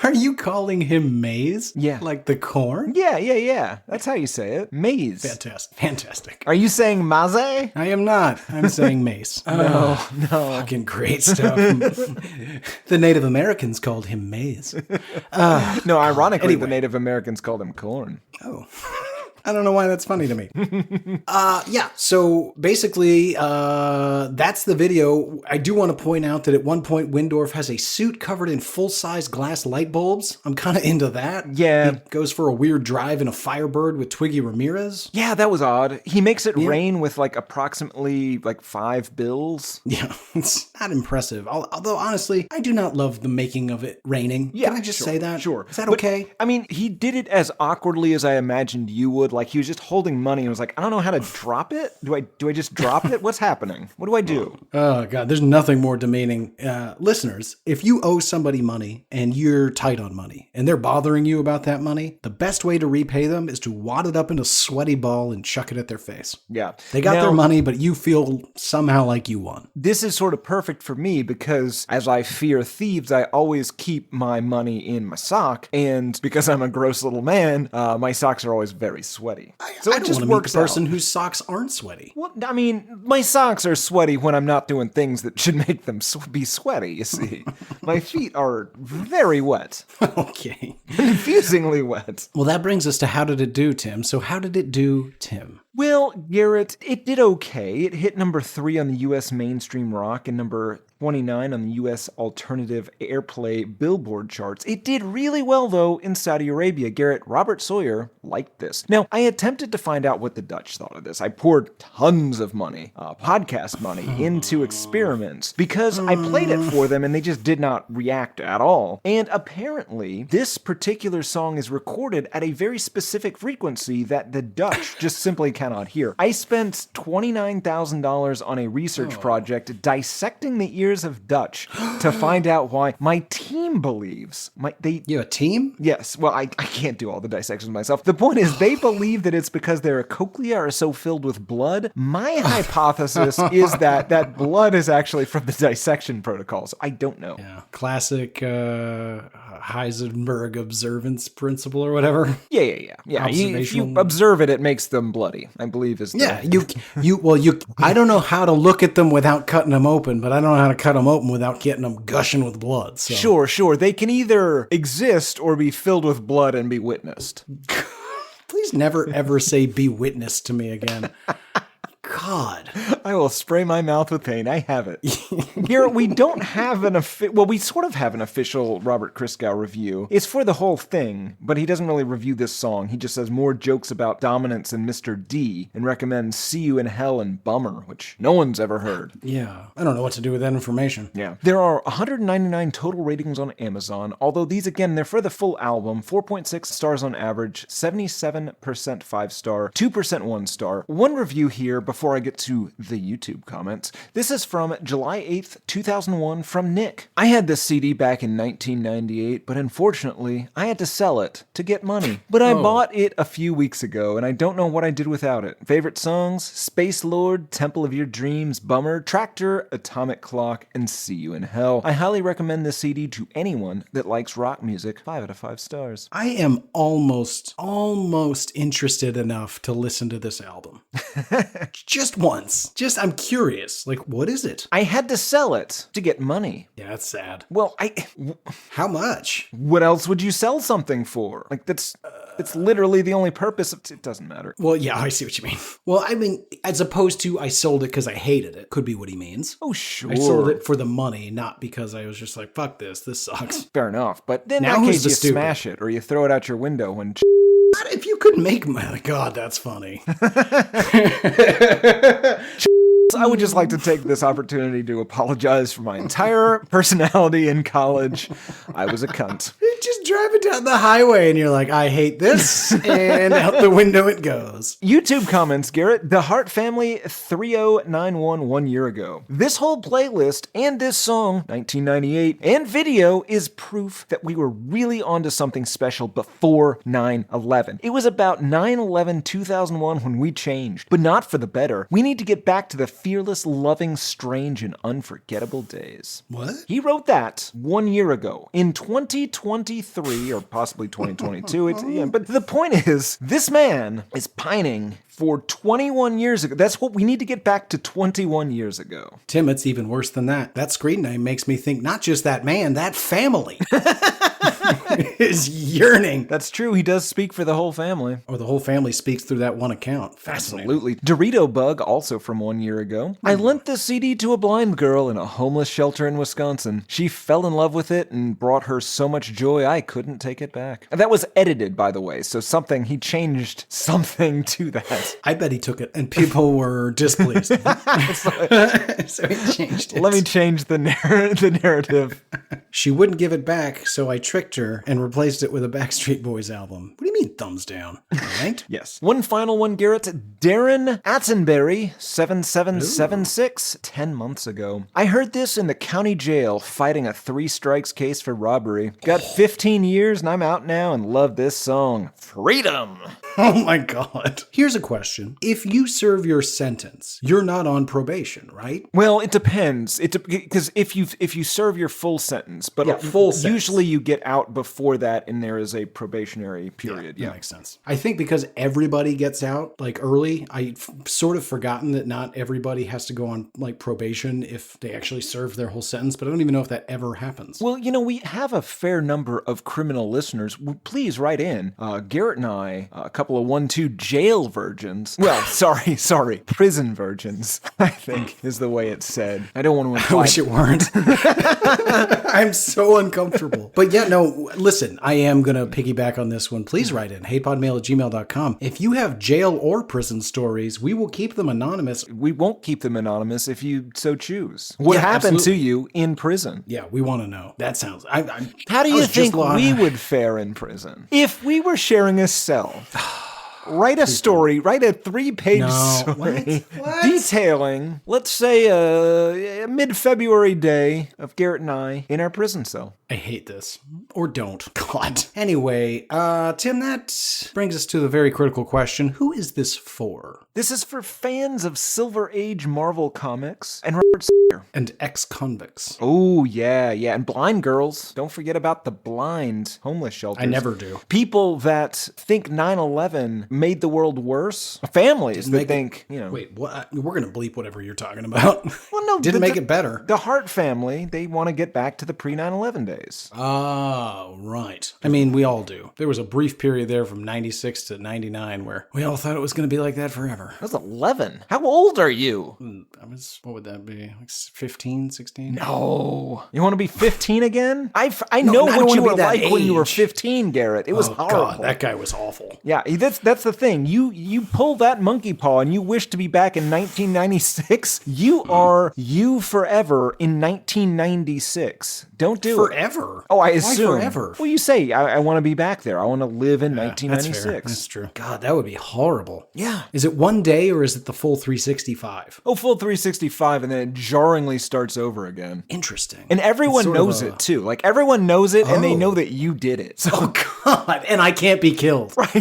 Are you calling him Maze? Yeah. Like the corn? Yeah. That's how you say it. Maze. Fantastic. Are you saying Maze? I am not. I'm saying Mace. No. Fucking great stuff. The Native Americans called him Maze. No, ironically, the Native Americans called him corn. Oh. I don't know why that's funny to me. Yeah, so basically, that's the video. I do want to point out that at one point, Windorf has a suit covered in full-size glass light bulbs. I'm kind of into that. Yeah. He goes for a weird drive in a Firebird with Twiggy Ramirez. Yeah, that was odd. He makes it rain with like approximately like 5 bills. Yeah, it's not impressive. Although, honestly, I do not love the making of it raining. Yeah, Can I just say that? Sure. Is that But, okay? I mean, he did it as awkwardly as I imagined you would. Like, he was just holding money and was like, I don't know how to drop it. Do I just drop it? What's happening? What do I do? Oh, God, there's nothing more demeaning. Listeners, if you owe somebody money and you're tight on money and they're bothering you about that money, the best way to repay them is to wad it up in a sweaty ball and chuck it at their face. Yeah. They got Now, their money, but you feel somehow like you won. This is sort of perfect for me because as I fear thieves, I always keep my money in my sock. And because I'm a gross little man, my socks are always very sweaty. So I it don't just want to meet works the person out. whose socks aren't sweaty. Well, I mean, my socks are sweaty when I'm not doing things that should make them be sweaty, you see. My feet are very wet. Okay. Confusingly wet. Well, that brings us to how did it do, Tim? So how did it do, Tim? Well, Garrett, it did okay. It hit number 3 on the U.S. mainstream rock and number 29 on the U.S. alternative airplay Billboard charts. It did really well, though, in Saudi Arabia. Garrett, Robert Sawyer liked this. Now, I attempted to find out what the Dutch thought of this. I poured tons of money, podcast money, into experiments because I played it for them and they just did not react at all. And apparently, this particular song is recorded at a very specific frequency that the Dutch just simply cannot hear. I spent $29,000 on a research project dissecting the ears of Dutch to find out why my team believes You a team? Yes, well, I can't do all the dissections myself. The point is, they believe that it's because their cochlea are so filled with blood. My hypothesis is that blood is actually from the dissection protocols. I don't know. Yeah. Classic Heisenberg observance principle or whatever. Yeah. If you Observational- observe it, it makes them bloody, I believe is the... Yeah, I don't know how to look at them without cutting them open, but I don't know how to cut them open without getting them gushing with blood. So. Sure. They can either exist or be filled with blood and be witnessed. Please never ever say "be witness" to me again. God. I will spray my mouth with pain. I have it. Garrett, we don't have we sort of have an official Robert Christgau review. It's for the whole thing, but he doesn't really review this song. He just says more jokes about dominance and Mr. D and recommends See You in Hell and Bummer, which no one's ever heard. Yeah. I don't know what to do with that information. Yeah. There are 199 total ratings on Amazon, although these, again, they're for the full album. 4.6 stars on average, 77% 5-star, 2% 1-star. One review here before I get to the YouTube comments. This is from July 8th, 2001 from Nick. I had this CD back in 1998, but unfortunately, I had to sell it to get money. But I bought it a few weeks ago, and I don't know what I did without it. Favorite songs? Space Lord, Temple of Your Dreams, Bummer, Tractor, Atomic Clock, and See You in Hell. I highly recommend this CD to anyone that likes rock music. 5 out of 5 stars. I am almost interested enough to listen to this album. Just once. I'm curious. Like, what is it? I had to sell it to get money. Yeah, that's sad. Well, How much? what else would you sell something for? Like, it's literally the only purpose of it doesn't matter. Well, yeah, I see what you mean. Well, I mean, as opposed to I sold it because I hated it. Could be what he means. Oh, sure. I sold it for the money, not because I was just like, fuck this sucks. Fair enough. But then in Now that who's case, the you stupid? smash it or you throw it out your window when If you could make money, God, that's funny. I would just like to take this opportunity to apologize for my entire personality in college. I was a cunt. Just driving down the highway and you're like, I hate this, and out the window it goes. YouTube comments, Garrett. The Hart Family 3091 1 year ago. This whole playlist and this song, 1998, and video is proof that we were really onto something special before 9/11. It was about 9/11/2001 when we changed, but not for the better. We need to get back to the fearless, loving, strange, and unforgettable days. What? He wrote that 1 year ago. In 2023, or possibly 2022, but the point is, this man is pining for 21 years ago. That's what we need to get back to 21 years ago. Tim, it's even worse than that. That screen name makes me think not just that man, that family. is yearning. That's true. He does speak for the whole family. Or the whole family speaks through that one account. Fascinating. Absolutely. Dorito Bug, also from 1 year ago. I lent this CD to a blind girl in a homeless shelter in Wisconsin. She fell in love with it and brought her so much joy I couldn't take it back. And that was edited, by the way, so he changed something to that. I bet he took it and people were displeased. So he changed it. Let me change the narrative. She wouldn't give it back, so I tricked her and replaced it with a Backstreet Boys album. What do you mean, thumbs down? Right? Yes. One final one, Garrett. Darren Attenberry, 7776, 10 months ago. I heard this in the county jail fighting a 3 strikes case for robbery. Got 15 years and I'm out now and love this song. Freedom! Oh my God. Here's a question. If you serve your sentence, you're not on probation, right? Well, it depends. Because if you serve your full sentence, but full sentence. Usually you get out before that and there is a probationary period. That makes sense. I think because everybody gets out like early, I've sort of forgotten that not everybody has to go on like probation if they actually serve their whole sentence, but I don't even know if that ever happens. Well, we have a fair number of criminal listeners. Please write in. Garrett and I, a couple of 1-2 jail virgins. Well, sorry, prison virgins, I think is the way it's said. I don't want to imply. I wish it weren't. I'm so uncomfortable. But yeah, no, listen, I am going to piggyback on this one. Please write in, heypodmail@gmail.com. If you have jail or prison stories, we will keep them anonymous. We won't keep them anonymous if you so choose. What happened to you in prison? Yeah, we want to know. That sounds... How do you think we would fare in prison? If we were sharing a cell... Write a story, write a 3-page story detailing, let's say, a mid-February day of Garrett and I in our prison cell. I hate this. Or don't. God. Anyway, Tim, that brings us to the very critical question. Who is this for? This is for fans of Silver Age Marvel Comics and Robert Sayer. And ex-convicts. Oh, yeah. And blind girls. Don't forget about the blind homeless shelters. I never do. People that think 9/11 made the world worse. Families that think, Wait, what? We're going to bleep whatever you're talking about. Well, no. Didn't make it better. The Hart family, they want to get back to the pre-9/11 days. Oh, right. I mean, we all do. There was a brief period there from 96 to 99 where we all thought it was going to be like that forever. I was 11. How old are you? What would that be? Like 15, 16? No. You want to be 15 again? I know what you were like when you were 15, Garrett. It was horrible. God, that guy was awful. Yeah, that's the thing. You pull that monkey paw and you wish to be back in 1996. You are you forever in 1996. Don't do it. Forever? Oh, I assume. Why forever? Well, you say, I want to be back there. I want to live in 1996. That's true. God, that would be horrible. Yeah. Is it one day or is it the full 365? Oh, full 365, and then it jarringly starts over again. Interesting. And everyone knows it, too. Like, everyone knows it, and they know that you did it. So, oh, God. And I can't be killed. Right.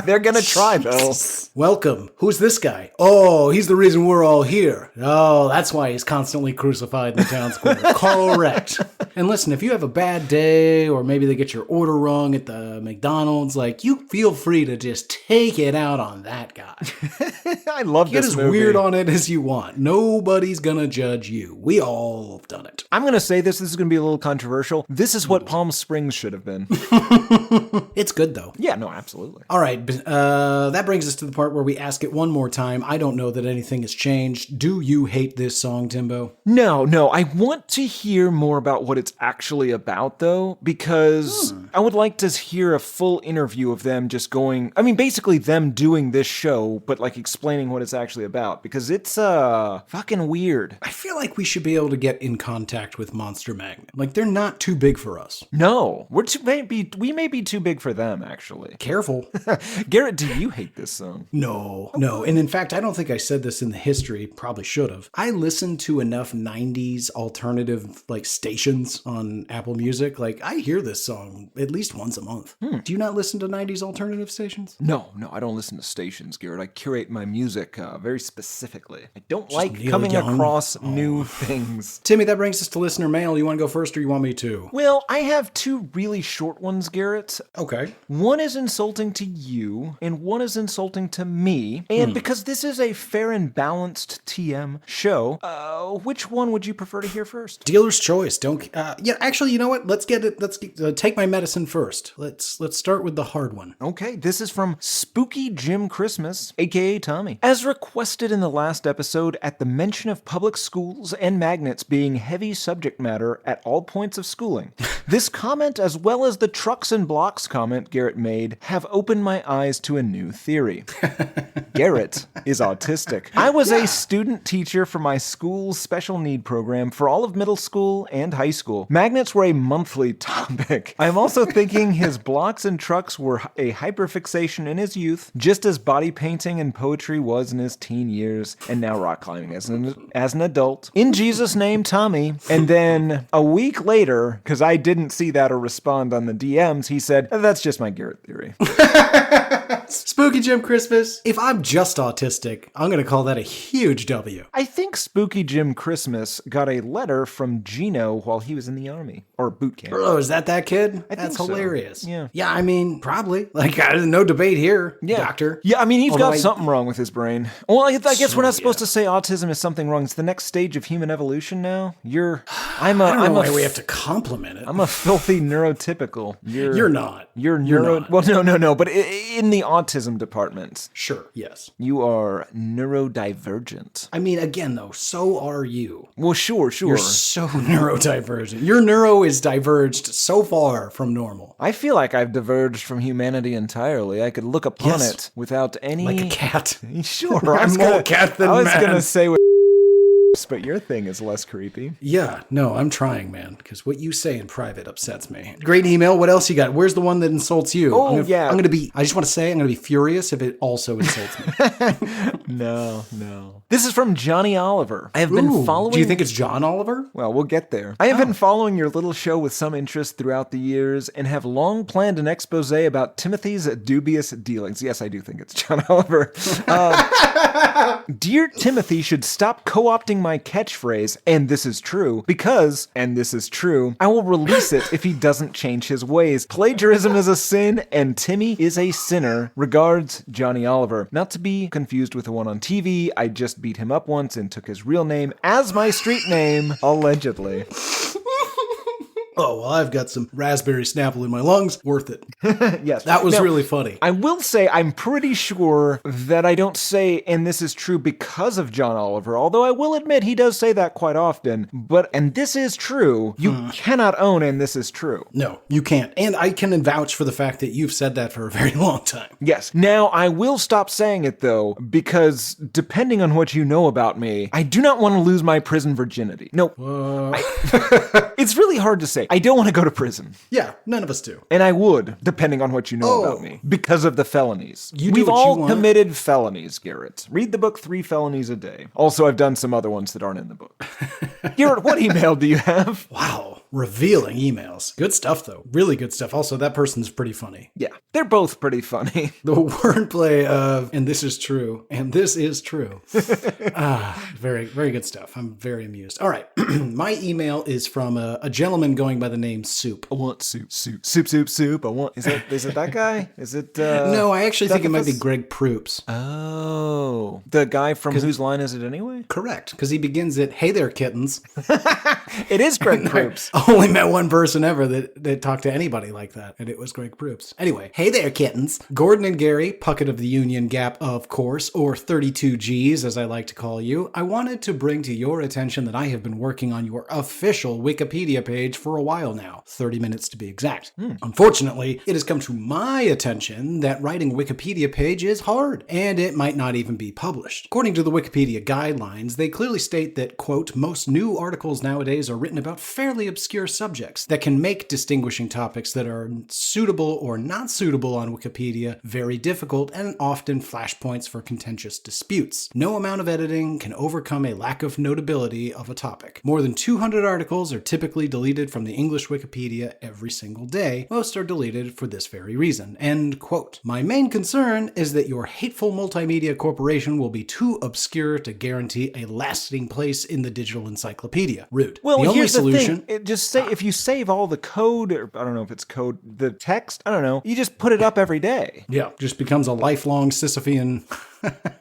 They're gonna try, though. Welcome. Who's this guy? Oh, he's the reason we're all here. Oh, that's why he's constantly crucified in the town square. Correct. And listen, if you have a bad day, or maybe they get your order wrong at the McDonald's, like, you feel free to just take it out on that guy. I love Get this as movie. weird on it as you want. Nobody's gonna judge you. We all have done it. I'm gonna say this is gonna be a little controversial. This is what Palm Springs should have been. It's good, though. Yeah, no, absolutely. All right, that brings us to the part where we ask it one more time. I don't know that anything has changed. Do you hate this song, Timbo? No. I want to hear more about what it's actually about, though, because I would like to hear a full interview of them just going, basically them doing this show, but like explaining what it's actually about, because it's fucking weird. I feel like we should be able to get in contact with Monster Magnet. Like, they're not too big for us. No, we may be too big for them, actually. Careful. Garrett, do you hate this song? No. And in fact, I don't think I said this in the history. Probably should have. I listened to enough 90s alternative like stations on Apple Music. Like, I hear this song at least once a month. Do you not listen to 90s alternative stations? No, I don't listen to stations, Garrett. I curate my music very specifically. I don't like Neil coming Young. across new things. Timmy, that brings us to listener mail. You want to go first or you want me to? Well, I have two really short ones, Garrett. Okay. One is insulting to you, and one is insulting to me. And because this is a fair and balanced TM show, which one would you prefer to hear first? Dealer's choice. Don't. Yeah. Actually, you know what? Let's take my medicine first. Let's start with the hard one. Okay, this is from Spooky Jim Christmas, aka Tommy. As requested in the last episode, at the mention of public schools and magnets being heavy subject matter at all points of schooling, this comment, as well as the trucks and blocks comment Garrett made, have opened my eyes to a new theory. Garrett is autistic. I was a student teacher for my school's special need program for all of middle school and high school. Magnets were a monthly topic. I'm also thinking his blocks and trucks were a hyperfixation in his youth, just as body painting and poetry was in his teen years, and now rock climbing as an adult. In Jesus' name, Tommy. And then a week later, because I didn't see that or respond on the DMs, he said, that's just my Garrett theory. Spooky Jim Christmas. If I'm just autistic, I'm going to call that a huge W. I think Spooky Jim Christmas got a letter from Gino while he was in the army, or boot camp. Oh, is that kid? I That's think so. hilarious. Yeah. Yeah, I mean, probably. Like, no debate here, Yeah. doctor. Yeah, I mean, he's Although got something wrong with his brain. Well, I guess we're not supposed yeah. to say autism is something wrong. It's the next stage of human evolution now. I don't know why we have to compliment it. I'm a filthy neurotypical. You're not. You're not. Well, no. But in the autism department, Sure, yes. you are neurodivergent. I mean, again, though, so are you. Well, sure. You're so neurodivergent. Your neuro is diverged so far from normal. I feel like I've diverged from humanity entirely. I could look upon Yes. it without any... Like a cat. Sure. I'm more cat than I was man. going to say with but your thing is less creepy. Yeah, no, I'm trying, man, because what you say in private upsets me. Great email. What else you got? Where's the one that insults you? Oh, I just want to say, I'm going to be furious if it also insults me. No. This is from Johnny Oliver. I have been following... Do you think it's John Oliver? Well, we'll get there. I have been following your little show with some interest throughout the years and have long planned an expose about Timothy's dubious dealings. Yes, I do think it's John Oliver. Dear Timothy should stop co-opting my catchphrase, and this is true, because, and this is true, I will release it if he doesn't change his ways. Plagiarism is a sin, and Timmy is a sinner. Regards, Johnny Oliver. Not to be confused with the one on TV. I just beat him up once and took his real name as my street name, allegedly. Oh, well, I've got some raspberry Snapple in my lungs. Worth it. Yes. That was Now, really funny. I will say I'm pretty sure that I don't say, and this is true because of John Oliver, although I will admit he does say that quite often. But, and this is true, you cannot own, and this is true. No, you can't. And I can vouch for the fact that you've said that for a very long time. Yes. Now, I will stop saying it, though, because depending on what you know about me, I do not want to lose my prison virginity. No. It's really hard to say. I don't want to go to prison. Yeah, none of us do. And I would, depending on what you know about me, because of the felonies. You do We've what all you want. committed felonies, Garrett. Read the book 3 Felonies a Day. Also, I've done some other ones that aren't in the book. Garrett, what email do you have? Wow, revealing emails. Good stuff, though. Really good stuff. Also, that person's pretty funny. Yeah, they're both pretty funny. The wordplay of, and this is true, and this is true. Very, very good stuff. I'm very amused. All right. My email is from a gentleman going by the name Soup. I want soup. I want. Is it that guy? Is it? No, I actually think it might be Stephanus? Greg Proops. Oh, the guy from Whose Line Is It Anyway? Correct, because he begins it, "Hey there, kittens." It is Greg Proops. I only met one person ever that talked to anybody like that, and it was Greg Proops. Anyway, hey there, kittens. Gordon and Gary, Puckett of the Union Gap, of course, or 32Gs, as I like to call you, I wanted to bring to your attention that I have been working on your official Wikipedia page for a while now, 30 minutes to be exact. Unfortunately, it has come to my attention that writing a Wikipedia page is hard, and it might not even be published. According to the Wikipedia guidelines, they clearly state that, quote, most new articles nowadays are written about fairly obscure obscure subjects that can make distinguishing topics that are suitable or not suitable on Wikipedia very difficult and often flashpoints for contentious disputes. No amount of editing can overcome a lack of notability of a topic. More than 200 articles are typically deleted from the English Wikipedia every single day. Most are deleted for this very reason. End quote. My main concern is that your hateful multimedia corporation will be too obscure to guarantee a lasting place in the digital encyclopedia. Rude. Well, the only here's solution. the thing. Just say if you save all the code, or I don't know if it's code, the text, I don't know. You just put it up every day. Yeah, just becomes a lifelong Sisyphean.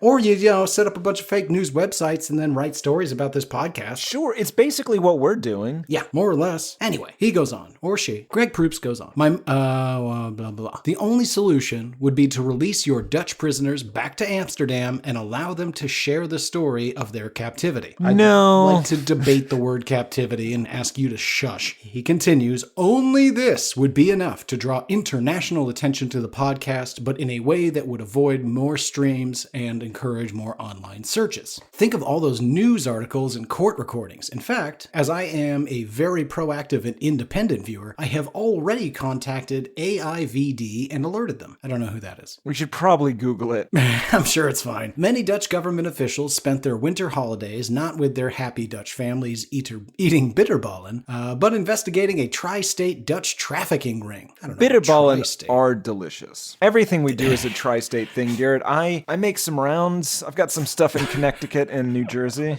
Or you set up a bunch of fake news websites and then write stories about this podcast. Sure, it's basically what we're doing. Yeah, more or less. Anyway, he goes on, or she. Greg Proops goes on. Blah, blah, blah. The only solution would be to release your Dutch prisoners back to Amsterdam and allow them to share the story of their captivity. No. I'd like to debate the word captivity and ask you to shush. He continues, only this would be enough to draw international attention to the podcast, but in a way that would avoid more streams and encourage more online searches. Think of all those news articles and court recordings. In fact, as I am a very proactive and independent viewer, I have already contacted AIVD and alerted them. I don't know who that is. We should probably Google it. I'm sure it's fine. Many Dutch government officials spent their winter holidays not with their happy Dutch families eating bitterballen, but investigating a tri-state Dutch trafficking ring. I don't know. Bitterballen Tri-state. are delicious. Everything we do is a tri-state thing, Garrett. I make some rounds. I've got some stuff in Connecticut and New Jersey.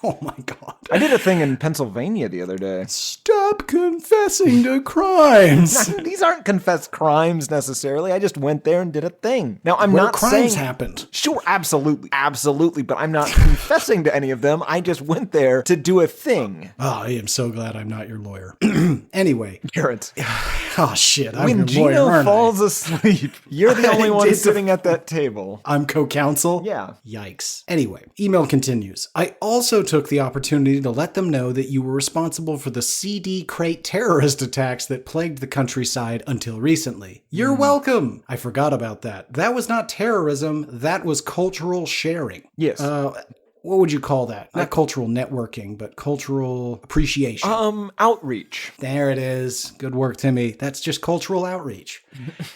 Oh my God. I did a thing in Pennsylvania the other day. Stop confessing to crimes. These aren't confessed crimes necessarily. I just went there and did a thing. Now, I'm Where not crimes saying... happened. Sure, absolutely, but I'm not confessing to any of them. I just went there to do a thing. Oh, I am so glad I'm not your lawyer. Anyway. Garrett, Oh, shit. I'm when your lawyer, Gino aren't I? falls asleep, you're the only one It's a- sitting at that table. I'm co-counsel? Yeah. Yikes. Anyway, email continues. I also took the opportunity to let them know that you were responsible for the CD crate terrorist attacks that plagued the countryside until recently. You're welcome. I forgot about that. That was not terrorism. That was cultural sharing. Yes. What would you call that? Not cultural networking, but cultural appreciation. Outreach. There it is. Good work, Timmy. That's just cultural outreach.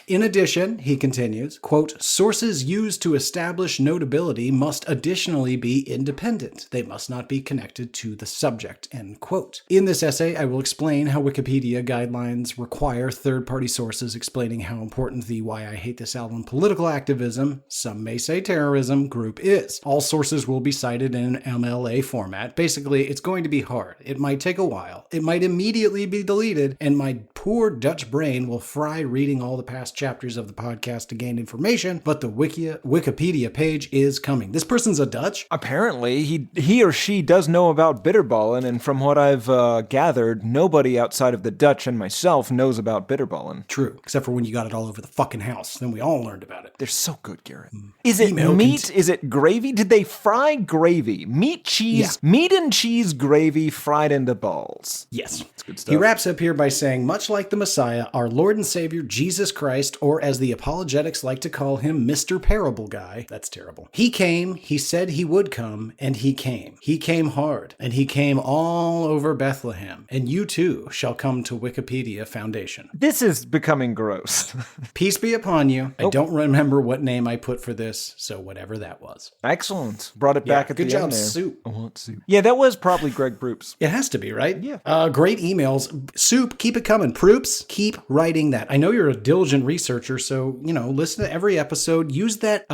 In addition, he continues, quote, sources used to establish notability must additionally be independent. They must not be connected to the subject, end quote. In this essay, I will explain how Wikipedia guidelines require third-party sources explaining how important the Why I Hate This Album political activism, some may say terrorism, group is. All sources will be cited in an MLA format. Basically, it's going to be hard. It might take a while. It might immediately be deleted, and my poor Dutch brain will fry reading all the past chapters of the podcast to gain information, but the Wikipedia page is coming. This person's a Dutch? Apparently, he or she does know about Bitterballen, and from what I've gathered, nobody outside of the Dutch and myself knows about Bitterballen. True, except for when you got it all over the fucking house. Then we all learned about it. They're so good, Garrett. Is it Email meat? Is it gravy? Did they fry gravy? Meat, cheese, meat and cheese gravy fried into balls. Yes. That's good stuff. He wraps up here by saying, much like the Messiah, our Lord and Savior, Jesus Christ, or as the apologetics like to call him, Mr. Parable Guy. That's terrible. He came, he said he would come, and he came. He came hard, and he came all over Bethlehem. And you too shall come to Wikipedia Foundation. This is becoming gross. Peace be upon you. I don't remember what name I put for this, so whatever that was. Excellent. Brought it back at good the job, end there. Soup. I want soup. Yeah, that was probably Greg Proops. It has to be, right? Yeah. Great emails. Soup, keep it coming. Proops, keep writing that. I know you're a diligent researcher, so, listen to every episode. Use that,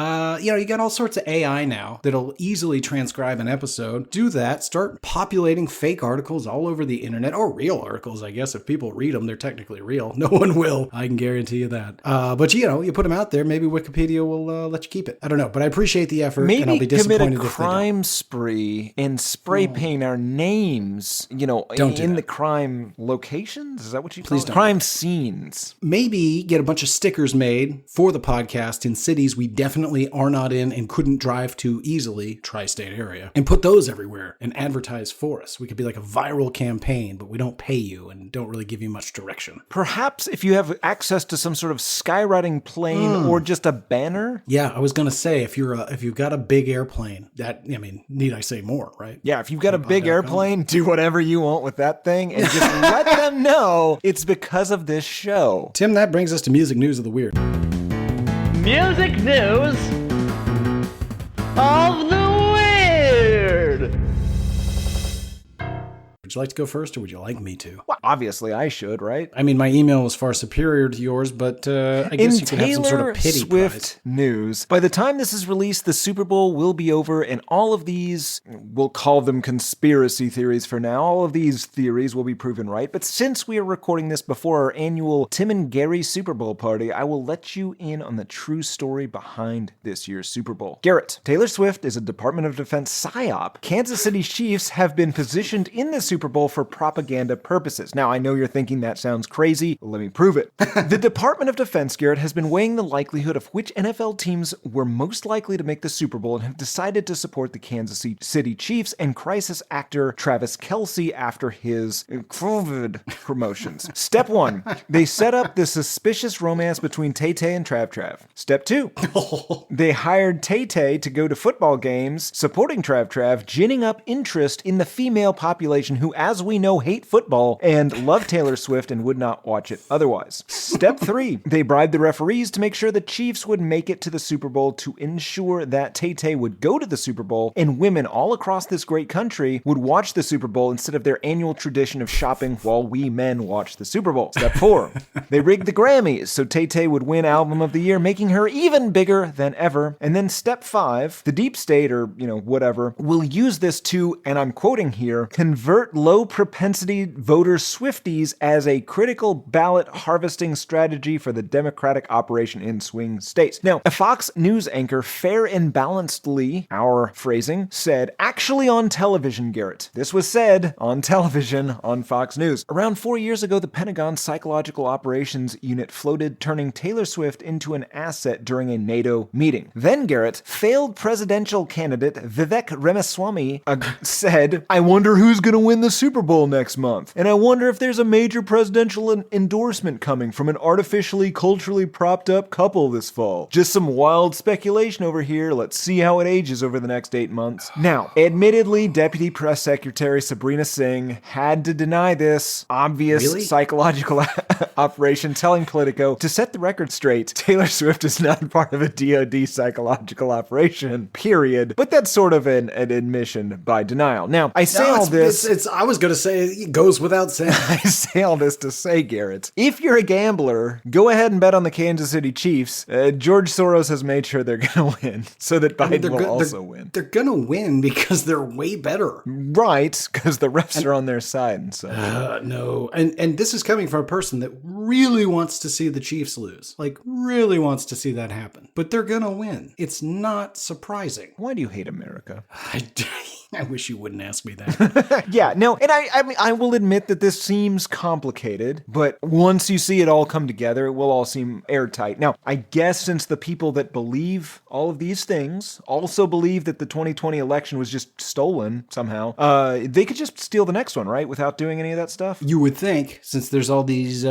you got all sorts of AI now that'll easily transcribe an episode. Do that. Start populating fake articles all over the internet, or real articles, I guess. If people read them, they're technically real. No one will. I can guarantee you that. But, you put them out there. Maybe Wikipedia will let you keep it. I don't know, but I appreciate the effort, and I'll be Maybe disappointed commit a if they don't. crime spree and spray paint our names, Don't do in that. the crime locations? Is that what you Please call it? don't. Crime scenes. Maybe get a bunch of stickers made for the podcast in cities we definitely are not in and couldn't drive to easily, tri-state area, and put those everywhere and advertise for us. We could be like a viral campaign, but we don't pay you and don't really give you much direction. Perhaps if you have access to some sort of skywriting plane or just a banner. Yeah, I was gonna say if you've got a big airplane that I mean, need I say more, right? Yeah, if you've got a big airplane, do whatever you want with that thing and just let them know it's because of this show. Tim, that brings us to music news of the weird. Music news of the weird. Would you like to go first, or would you like me to? Well, obviously I should, right? I mean, my email was far superior to yours, but I guess you could have some sort of pity Swift prize. news. By the time this is released, the Super Bowl will be over, and all of these, we'll call them conspiracy theories for now, all of these theories will be proven right. But since we are recording this before our annual Tim and Gary Super Bowl party, I will let you in on the true story behind this year's Super Bowl. Garrett, Taylor Swift is a Department of Defense psyop. Kansas City Chiefs have been positioned in the Super Bowl for propaganda purposes. Now, I know you're thinking that sounds crazy. Let me prove it. The Department of Defense, Garrett, has been weighing the likelihood of which NFL teams were most likely to make the Super Bowl and have decided to support the Kansas City Chiefs and crisis actor Travis Kelce after his COVID promotions. Step 1, they set up the suspicious romance between Tay-Tay and Trav. Step 2, they hired Tay-Tay to go to football games supporting Trav, ginning up interest in the female population who, as we know, hate football and love Taylor Swift and would not watch it otherwise. Step 3, they bribed the referees to make sure the Chiefs would make it to the Super Bowl to ensure that Tay-Tay would go to the Super Bowl and women all across this great country would watch the Super Bowl instead of their annual tradition of shopping while we men watch the Super Bowl. Step 4, they rigged the Grammys so Tay-Tay would win Album of the Year, making her even bigger than ever. And then step 5, the deep state, or whatever, will use this to, and I'm quoting here, convert low-propensity voter Swifties as a critical ballot harvesting strategy for the Democratic operation in swing states. Now, a Fox News anchor, fair and balancedly, our phrasing, said, actually on television, Garrett. This was said on television on Fox News. Around 4 years ago, the Pentagon's Psychological Operations Unit floated turning Taylor Swift into an asset during a NATO meeting. Then, Garrett, failed presidential candidate Vivek Ramaswamy said, I wonder who's going to win the Super Bowl next month. And I wonder if there's a major presidential endorsement coming from an artificially, culturally propped up couple this fall. Just some wild speculation over here. Let's see how it ages over the next 8 months. Now, admittedly, Deputy Press Secretary Sabrina Singh had to deny this obvious psychological operation, telling Politico, to set the record straight, Taylor Swift is not part of a DoD psychological operation, period. But that's sort of an admission by denial. Now, I say all this... I was going to say, it goes without saying. I say all this to say, Garrett, if you're a gambler, go ahead and bet on the Kansas City Chiefs. George Soros has made sure they're going to win so that Biden will also win. They're going to win because they're way better. Right, because the refs are on their side. And so. No. And this is coming from a person that really wants to see the Chiefs lose. Like, really wants to see that happen. But they're going to win. It's not surprising. Why do you hate America? I wish you wouldn't ask me that. Yeah, no, and I mean, I will admit that this seems complicated, but once you see it all come together, it will all seem airtight. Now, I guess since the people that believe all of these things also believe that the 2020 election was just stolen somehow, they could just steal the next one, right? Without doing any of that stuff? You would think, since there's all these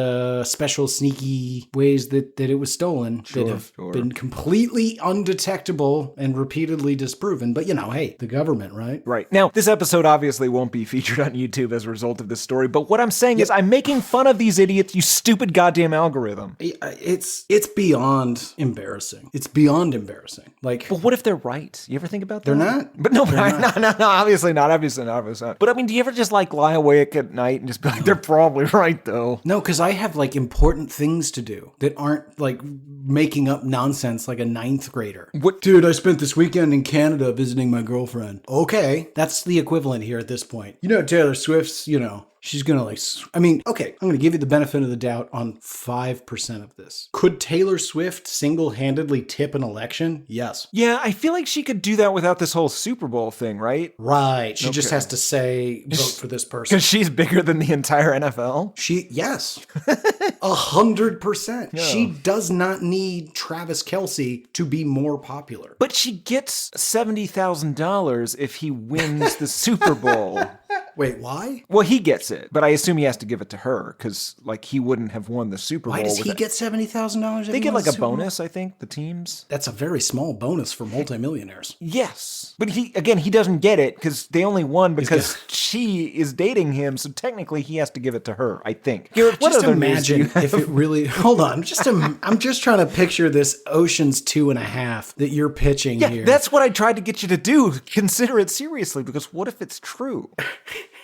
special sneaky ways that it was stolen that have been completely undetectable and repeatedly disproven. But, hey, the government, right? Right. Now, this episode obviously won't be featured on YouTube as a result of this story, but what I'm saying is I'm making fun of these idiots, you stupid goddamn algorithm. It's beyond embarrassing. It's beyond embarrassing. Like, but what if they're right? You ever think about that? They're not. But no, obviously not. Obviously not. But I mean, do you ever just lie awake at night and just be like, they're probably right though? No, because I have important things to do that aren't making up nonsense like a 9th grader. What? Dude, I spent this weekend in Canada visiting my girlfriend. Okay, that's the equivalent here at this point. Taylor Swift's, she's gonna okay, I'm gonna give you the benefit of the doubt on 5% of this. Could Taylor Swift single-handedly tip an election? Yes. Yeah, I feel like she could do that without this whole Super Bowl thing, right? Right. She just has to say, vote for this person. Because she's bigger than the entire NFL? Yes. 100%. Yeah. She does not need Travis Kelce to be more popular. But she gets $70,000 if he wins the Super Bowl. Wait, why? Well, he gets it, but I assume he has to give it to her because, like, he wouldn't have won the Super Bowl. Why does he with get $70,000? They get like a bonus, I think, the teams. That's a very small bonus for multimillionaires. Yes. But he doesn't get it because they only won because she is dating him, so technically he has to give it to her, I think. Garrett, what Just other news do you imagine if it really... Hold on. I'm just trying to picture this Ocean's 2.5 that you're pitching Yeah, here. that's what I tried to get you to do. Consider it seriously, because what if it's true?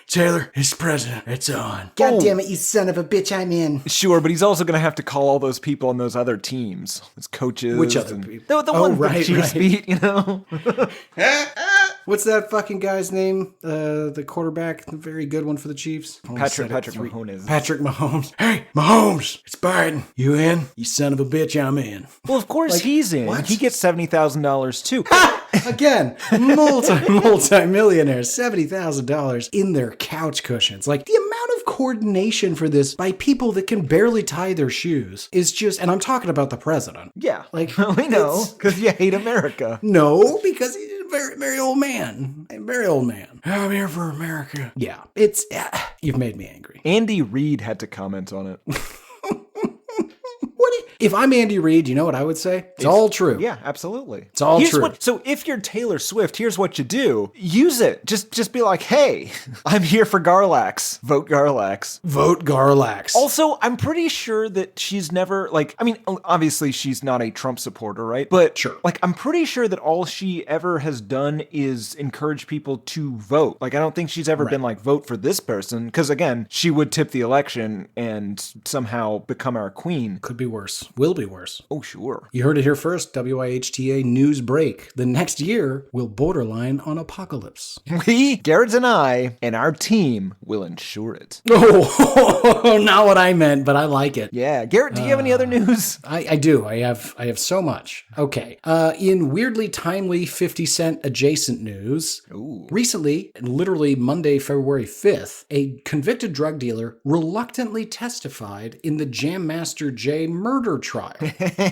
Taylor, it's president. It's on. God damn it, you son of a bitch, I'm in. Sure, but he's also going to have to call all those people on those other teams, his coaches. Which other people? The one the Chiefs beat, you know? What's that fucking guy's name? The quarterback, the very good one for the Chiefs. Patrick Mahomes. Patrick Mahomes. Hey, Mahomes, it's Biden. You in? You son of a bitch, I'm in. Well, of course he's in. what? He gets $70,000 too. Again, multi-millionaires, $70,000 in their couch cushions. Like, the amount of coordination for this by people that can barely tie their shoes is just, and I'm talking about the president. Yeah, Like, we know, it's- because you hate America. No, because he's a very, very old man. A very old man. I'm here for America. Yeah, it's, you've made me angry. Andy Reid had to comment on it. If I'm Andy Reid, you know what I would say? It's all true. Yeah, absolutely. It's all true. So if you're Taylor Swift, here's what you do. Use it. Just be like, hey, I'm here for Garlax. Vote Garlax. Vote Garlax. Also, I'm pretty sure that she's never, like, I mean, obviously she's not a Trump supporter, right? But, Sure. like, I'm pretty sure that all she ever has done is encourage people to vote. Like, I don't think she's ever been like, vote for this person. Because, again, she would tip the election and somehow become our queen. Could be worse. Will be worse. Oh, sure. You heard it here first. WIHTA news break. The next year will borderline on apocalypse. We, Garrett and I, and our team will ensure it. Oh, not what I meant, but I like it. Yeah. Garrett, do you have any other news? I do. I have so much. Okay. In weirdly timely 50 Cent adjacent news, recently, literally Monday, February 5th, a convicted drug dealer reluctantly testified in the Jam Master Jay murder trial.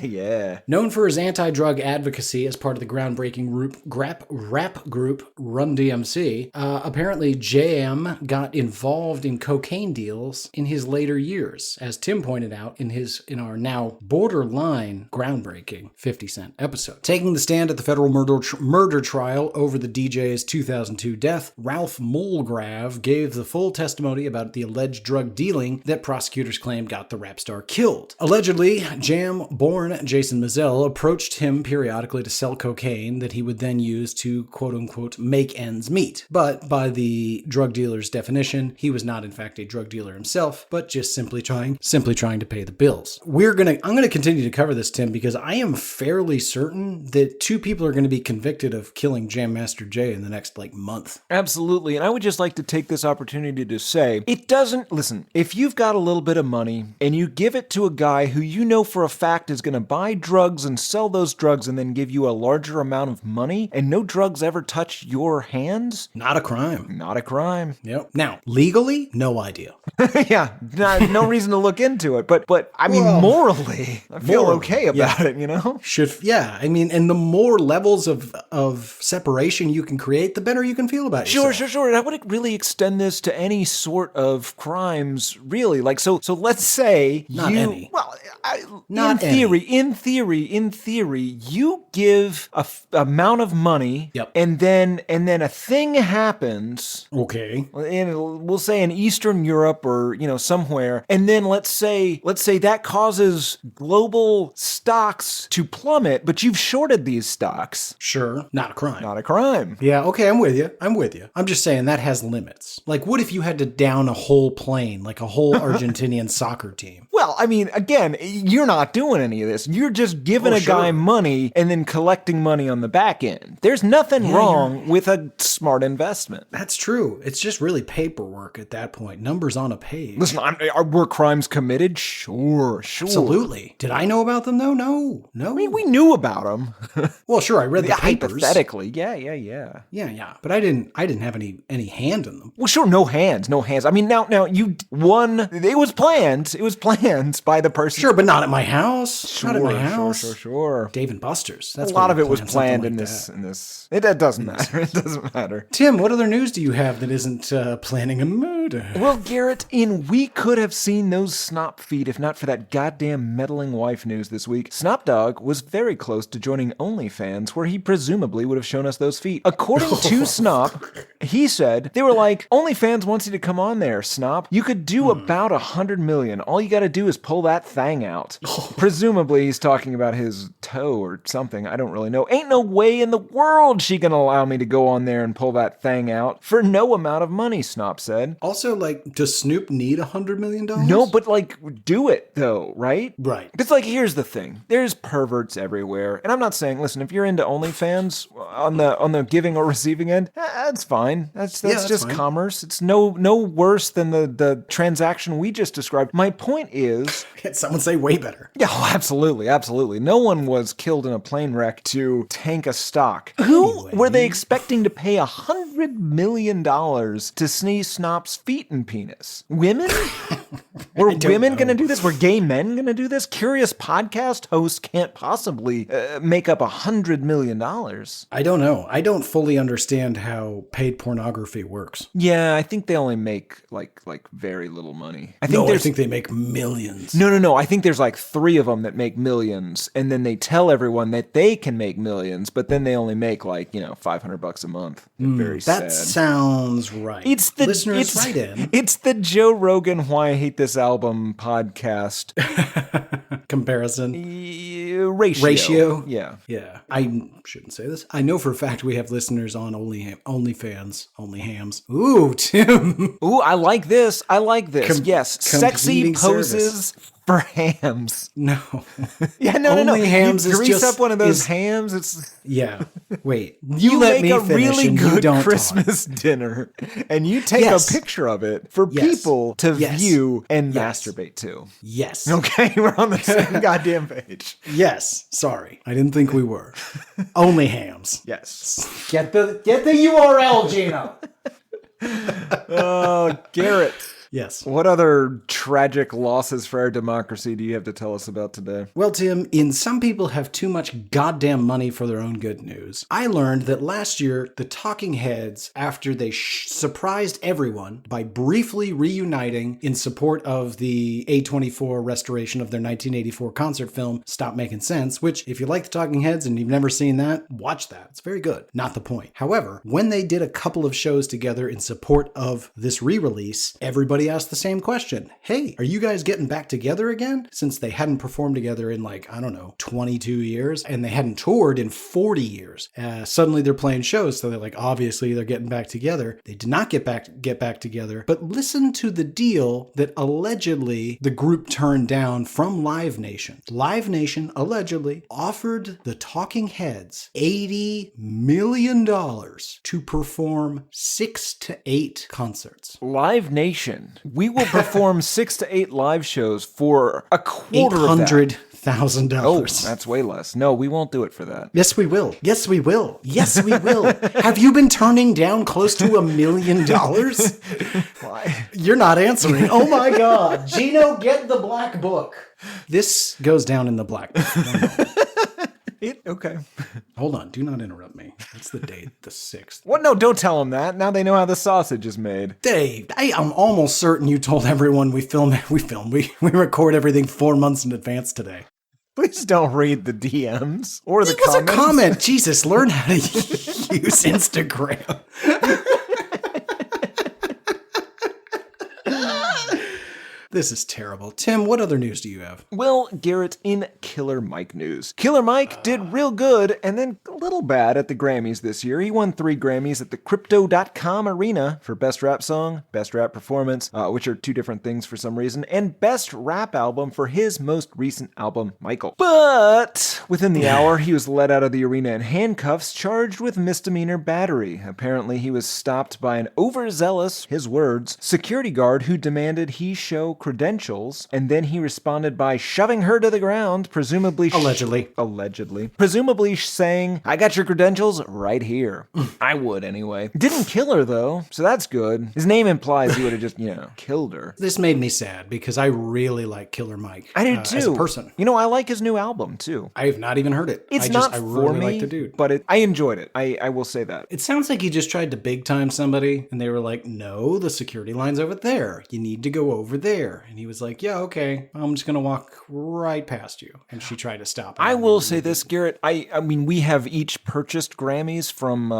Yeah. Known for his anti-drug advocacy as part of the groundbreaking rap group Run DMC, apparently JM got involved in cocaine deals in his later years, as Tim pointed out in our now borderline groundbreaking 50 Cent episode. Taking the stand at the federal murder trial over the DJ's 2002 death, Ralph Mulgrave gave the full testimony about the alleged drug dealing that prosecutors claimed got the rap star killed. Allegedly, Jam-born Jason Mizell approached him periodically to sell cocaine that he would then use to quote-unquote make ends meet. But by the drug dealer's definition, he was not in fact a drug dealer himself, but just simply trying to pay the bills. I'm gonna continue to cover this, Tim, because I am fairly certain that 2 people are going to be convicted of killing Jam Master Jay in the next month. Absolutely. And I would just like to take this opportunity to say, listen, if you've got a little bit of money and you give it to a guy who you know for a fact is going to buy drugs and sell those drugs and then give you a larger amount of money and no drugs ever touch your hands, Not a crime. not a crime. Yep. Now, legally, no idea. Yeah, no reason to look into it. But I mean, morally, I feel okay about it, you know? And the more levels of separation you can create, the better you can feel about yourself. Sure. And I wouldn't really extend this to any sort of crimes, really. Like, so let's say Not any. Well, Not in theory, you give a amount of money, Yep. and then a thing happens. Okay. We'll say in Eastern Europe or somewhere, and then let's say that causes global stocks to plummet, but you've shorted these stocks. Sure. Not a crime. Not a crime. Yeah, okay, I'm with you. I'm just saying that has limits. Like, what if you had to down a whole plane, like a whole Argentinian soccer team? Well, I mean, again, you're not doing any of this. You're just giving a guy money and then collecting money on the back end. There's nothing wrong with a smart investment. That's true. It's just really paperwork at that point. Numbers on a page. Listen, were crimes committed? Sure. Absolutely. Did I know about them though? No. I mean, we knew about them. Well, sure, I read the papers. Hypothetically, yeah. Yeah, but I didn't have any hand in them. Well, sure, no hands. I mean, now you won. It was planned by the person. Sure, but not at my house. Not at my house. Sure. Dave and Buster's. That's A lot where of we it was plan planned something in like this. that. It doesn't matter. It doesn't matter. Tim, what other news do you have that isn't planning a murder? Well, Garrett, We Could Have Seen Those Snop Feet if not for that goddamn meddling wife news this week, Snop Dogg was very close to joining OnlyFans, where he presumably would have shown us those feet. According to Snop, he said, they were like, OnlyFans wants you to come on there, Snop. You could do about 100 million. All you gotta do is pull that thing out. Presumably, he's talking about his toe or something. I don't really know. Ain't no way in the world she gonna allow me to go on there and pull that thing out for no amount of money, Snop said. Also, like, does Snoop need $100 million? No, but like, do it though, right? Right. It's like, here's the thing. There's perverts everywhere. And I'm not saying, listen, if you're into OnlyFans on the giving or receiving end, that's fine. That's just fine. commerce. It's no worse than the transaction we just described. My point is... Someone say way better. Yeah, absolutely. No one was killed in a plane wreck to tank a stock. Who were they expecting to pay $100 million to sneeze Snop's feet and penis? Women? Were women going to do this? Were gay men going to do this? Curious podcast hosts can't possibly make up $100 million. I don't know. I don't fully understand how paid pornography works. Yeah, I think they only make like very little money. I think they make millions. No. I think there's like 3 of them that make millions, and then they tell everyone that they can make millions, but then they only make like, $500 a month. Very sad. That sounds right. It's the listeners write in. It's the Joe Rogan Why I Hate This Album podcast Comparison. ratio. Yeah. I shouldn't say this. I know for a fact we have listeners on OnlyFans, OnlyHams. Ooh, Tim. Ooh, I like this. Yes, sexy competing poses for hams. No. Yeah, no. OnlyHams You is grease just up one of those hams. It's yeah. Wait. You let make me a finish really and good you don't Christmas dinner, and you take Yes. a picture of it for Yes. people to Yes. view and Yes. massacre to. Yes. Okay, we're on the same goddamn page. Yes. Sorry. I didn't think we were. OnlyHams. Yes. Get the URL, Gino. Oh, Garrett. Yes. What other tragic losses for our democracy do you have to tell us about today? Well, Tim, in Some People Have Too Much Goddamn Money for Their Own Good News, I learned that last year, the Talking Heads, after they surprised everyone by briefly reuniting in support of the A24 restoration of their 1984 concert film, Stop Making Sense, which, if you like the Talking Heads and you've never seen that, watch that. It's very good. Not the point. However, when they did a couple of shows together in support of this re-release, everybody asked the same question. Hey, are you guys getting back together again? Since they hadn't performed together in 22 years, and they hadn't toured in 40 years. Suddenly they're playing shows, so they're like, obviously they're getting back together. They did not get back together, but listen to the deal that allegedly the group turned down from Live Nation. Live Nation allegedly offered the Talking Heads $80 million to perform 6 to 8 concerts. Live Nation. We will perform 6 to 8 live shows for a quarter of that. $800,000. Oh, that's way less. No, we won't do it for that. Yes, we will. Yes, we will. Yes, we will. Have you been turning down close to $1 million? Why? You're not answering. Oh my God. Gino, get the black book. This goes down in the black book. Okay. Hold on. Do not interrupt me. That's the date, the 6th. What? No, don't tell them that. Now they know how the sausage is made. Dave, I'm almost certain you told everyone we record everything 4 months in advance today. Please don't read the DMs or the It was comments. a comment. Jesus, learn how to use Instagram. This is terrible. Tim, what other news do you have? Well, Garrett, in Killer Mike news. Killer Mike did real good and then a little bad at the Grammys this year. He won 3 Grammys at the Crypto.com Arena for Best Rap Song, Best Rap Performance, which are 2 different things for some reason, and Best Rap Album for his most recent album, Michael. But within the hour, he was let out of the arena in handcuffs, charged with misdemeanor battery. Apparently, he was stopped by an overzealous, his words, security guard who demanded he show credentials, and then he responded by shoving her to the ground, presumably saying, I got your credentials right here. I would anyway. Didn't kill her though, so that's good. His name implies he would have just, killed her. This made me sad because I really like Killer Mike. I do too. As a person. I like his new album too. I have not even heard it. I really for me, like the dude. But I enjoyed it. I will say that. It sounds like he just tried to big time somebody and they were like, no, the security line's over there. You need to go over there. And he was like, yeah, okay. I'm just going to walk right past you. And she tried to stop him. I will say this, Garrett. I mean, we have each purchased Grammys from,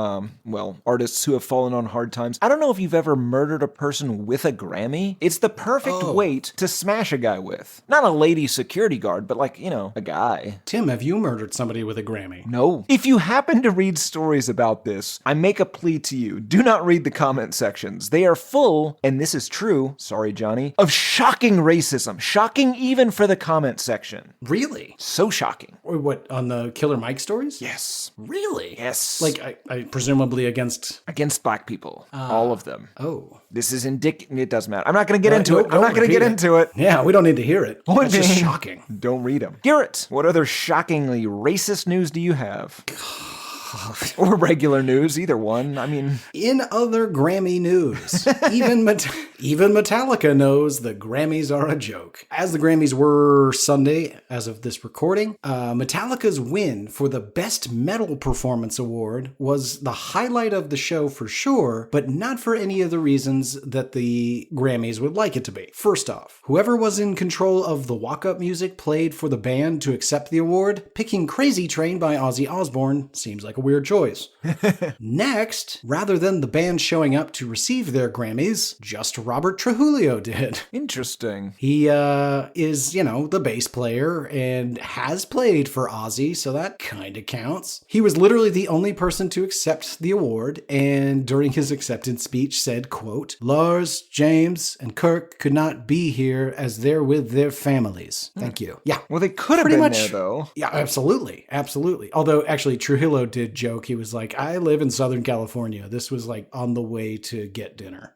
artists who have fallen on hard times. I don't know if you've ever murdered a person with a Grammy. It's the perfect weight to smash a guy with. Not a lady security guard, but a guy. Tim, have you murdered somebody with a Grammy? No. If you happen to read stories about this, I make a plea to you. Do not read the comment sections. They are full, and this is true, sorry Johnny, of shocking racism. Shocking even for the comment section. Really? So shocking. Or what, on the Killer Mike stories? Yes. Really? Yes. I presumably against black people. All of them. Oh. This is it doesn't matter. I'm not going to get into it. I'm don't not going to get repeat into it. Yeah, we don't need to hear it. It's just shocking. Don't read them. Garrett, what other shockingly racist news do you have? Or regular news, either one. I mean... In other Grammy news, even Metallica knows the Grammys are a joke. As the Grammys were Sunday, as of this recording, Metallica's win for the Best Metal Performance Award was the highlight of the show for sure, but not for any of the reasons that the Grammys would like it to be. First off, whoever was in control of the walk-up music played for the band to accept the award, picking Crazy Train by Ozzy Osbourne seems like a weird choice. Next, rather than the band showing up to receive their Grammys, just Robert Trujillo did. Interesting. He is, the bass player and has played for Ozzy, so that kind of counts. He was literally the only person to accept the award, and during his acceptance speech said, quote, Lars, James, and Kirk could not be here as they're with their families. Thank you. Yeah. Well, they could have been there, though. Yeah, absolutely. Absolutely. Although, actually, Trujillo did joke. He was like, I live in Southern California. This was on the way to get dinner.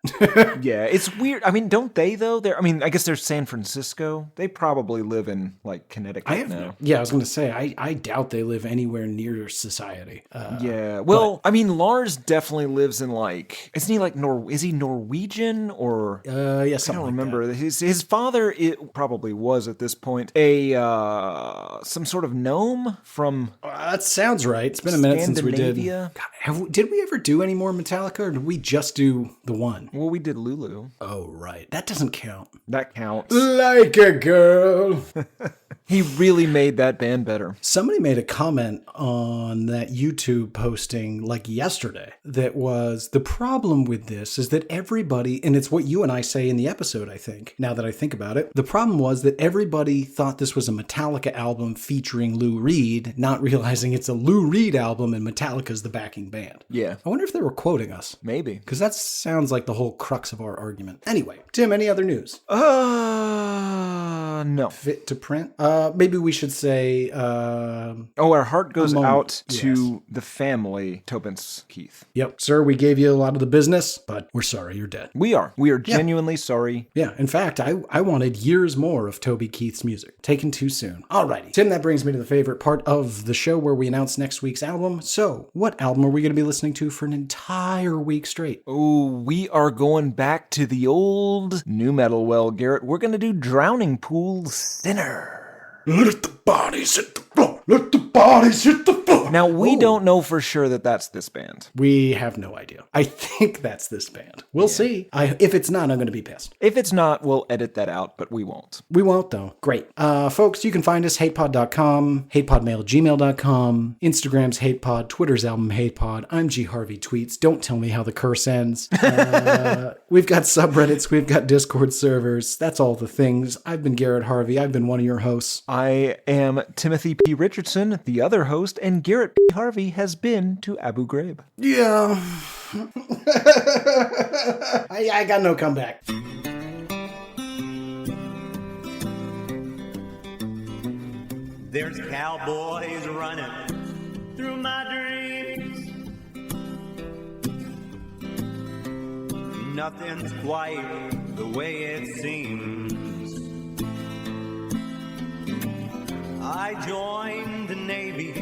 Yeah, it's weird. I mean, don't they, though? I guess they're San Francisco. They probably live in, Connecticut now. Yeah, I was going to say, I doubt they live anywhere near society. Yeah. Well, Lars definitely lives in, isn't he, is he Norwegian or... yeah, something I don't remember. That. His father, it probably was at this point, some sort of gnome from... that sounds right. It's been a minute since we did. God, did we ever do any more Metallica, or did we just do the one? Well, we did Lulu. Oh, right. That doesn't count. That counts. Like a girl. He really made that band better. Somebody made a comment on that YouTube posting yesterday that was, the problem with this is that everybody, and it's what you and I say in the episode, I think, now that I think about it, the problem was that everybody thought this was a Metallica album featuring Lou Reed, not realizing it's a Lou Reed album and Metallica's the backing band. Yeah. I wonder if they were quoting us. Maybe. Because that sounds like the whole crux of our argument. Anyway, Tim, any other news? No. Fit to print? Maybe we should say... our heart goes out to the family, Tobin's Keith. Yep. Sir, we gave you a lot of the business, but we're sorry you're dead. We are. We are genuinely sorry. Yeah. In fact, I wanted years more of Toby Keith's music. Taken too soon. Alrighty. Tim, that brings me to the favorite part of the show where we announce next week's album. So, what album are we going to be listening to for an entire week straight? Oh, we are going back to the old new metal well, Garrett. We're going to do Drowning Pool's Sinner. Let the bodies hit the floor. Let the bodies hit the floor. Now, we don't know for sure that that's this band. We have no idea. I think that's this band. We'll see. If it's not, I'm going to be pissed. If it's not, we'll edit that out, but we won't. We won't, though. Great. Folks, you can find us hatepod.com, hatepodmail@gmail.com, Instagram's hatepod, Twitter's album hatepod. I'm G Harvey Tweets. Don't tell me how the curse ends. We've got subreddits. We've got Discord servers. That's all the things. I've been Garrett Harvey. I've been one of your hosts. I am Timothy P. Richardson, the other host, and Garrett P. Harvey has been to Abu Ghraib. Yeah. I got no comeback. There's cowboys running through my dreams. Nothing's quite the way it seems. I joined the Navy,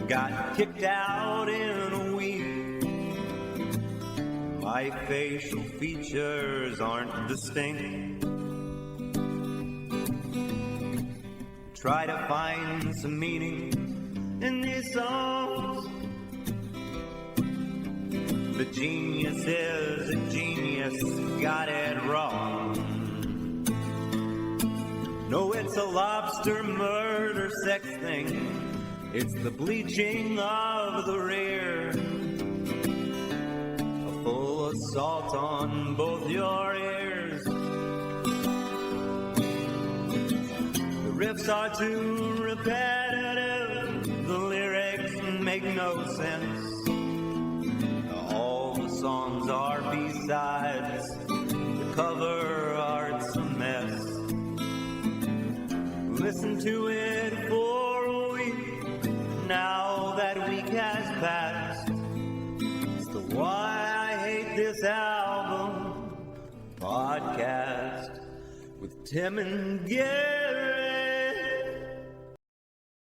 got kicked out in a week. My facial features aren't distinct. Try to find some meaning in these songs. The genius is a genius, got it wrong. No, it's a lobster murder sex thing. It's the bleaching of the rear. A full assault on both your ears. The riffs are too repetitive. The lyrics make no sense. All the songs are B-sides. The cover art's a mess. Listen to it for a week. Now that week has passed. It's the Why I Hate This Album podcast with Tim and Gary.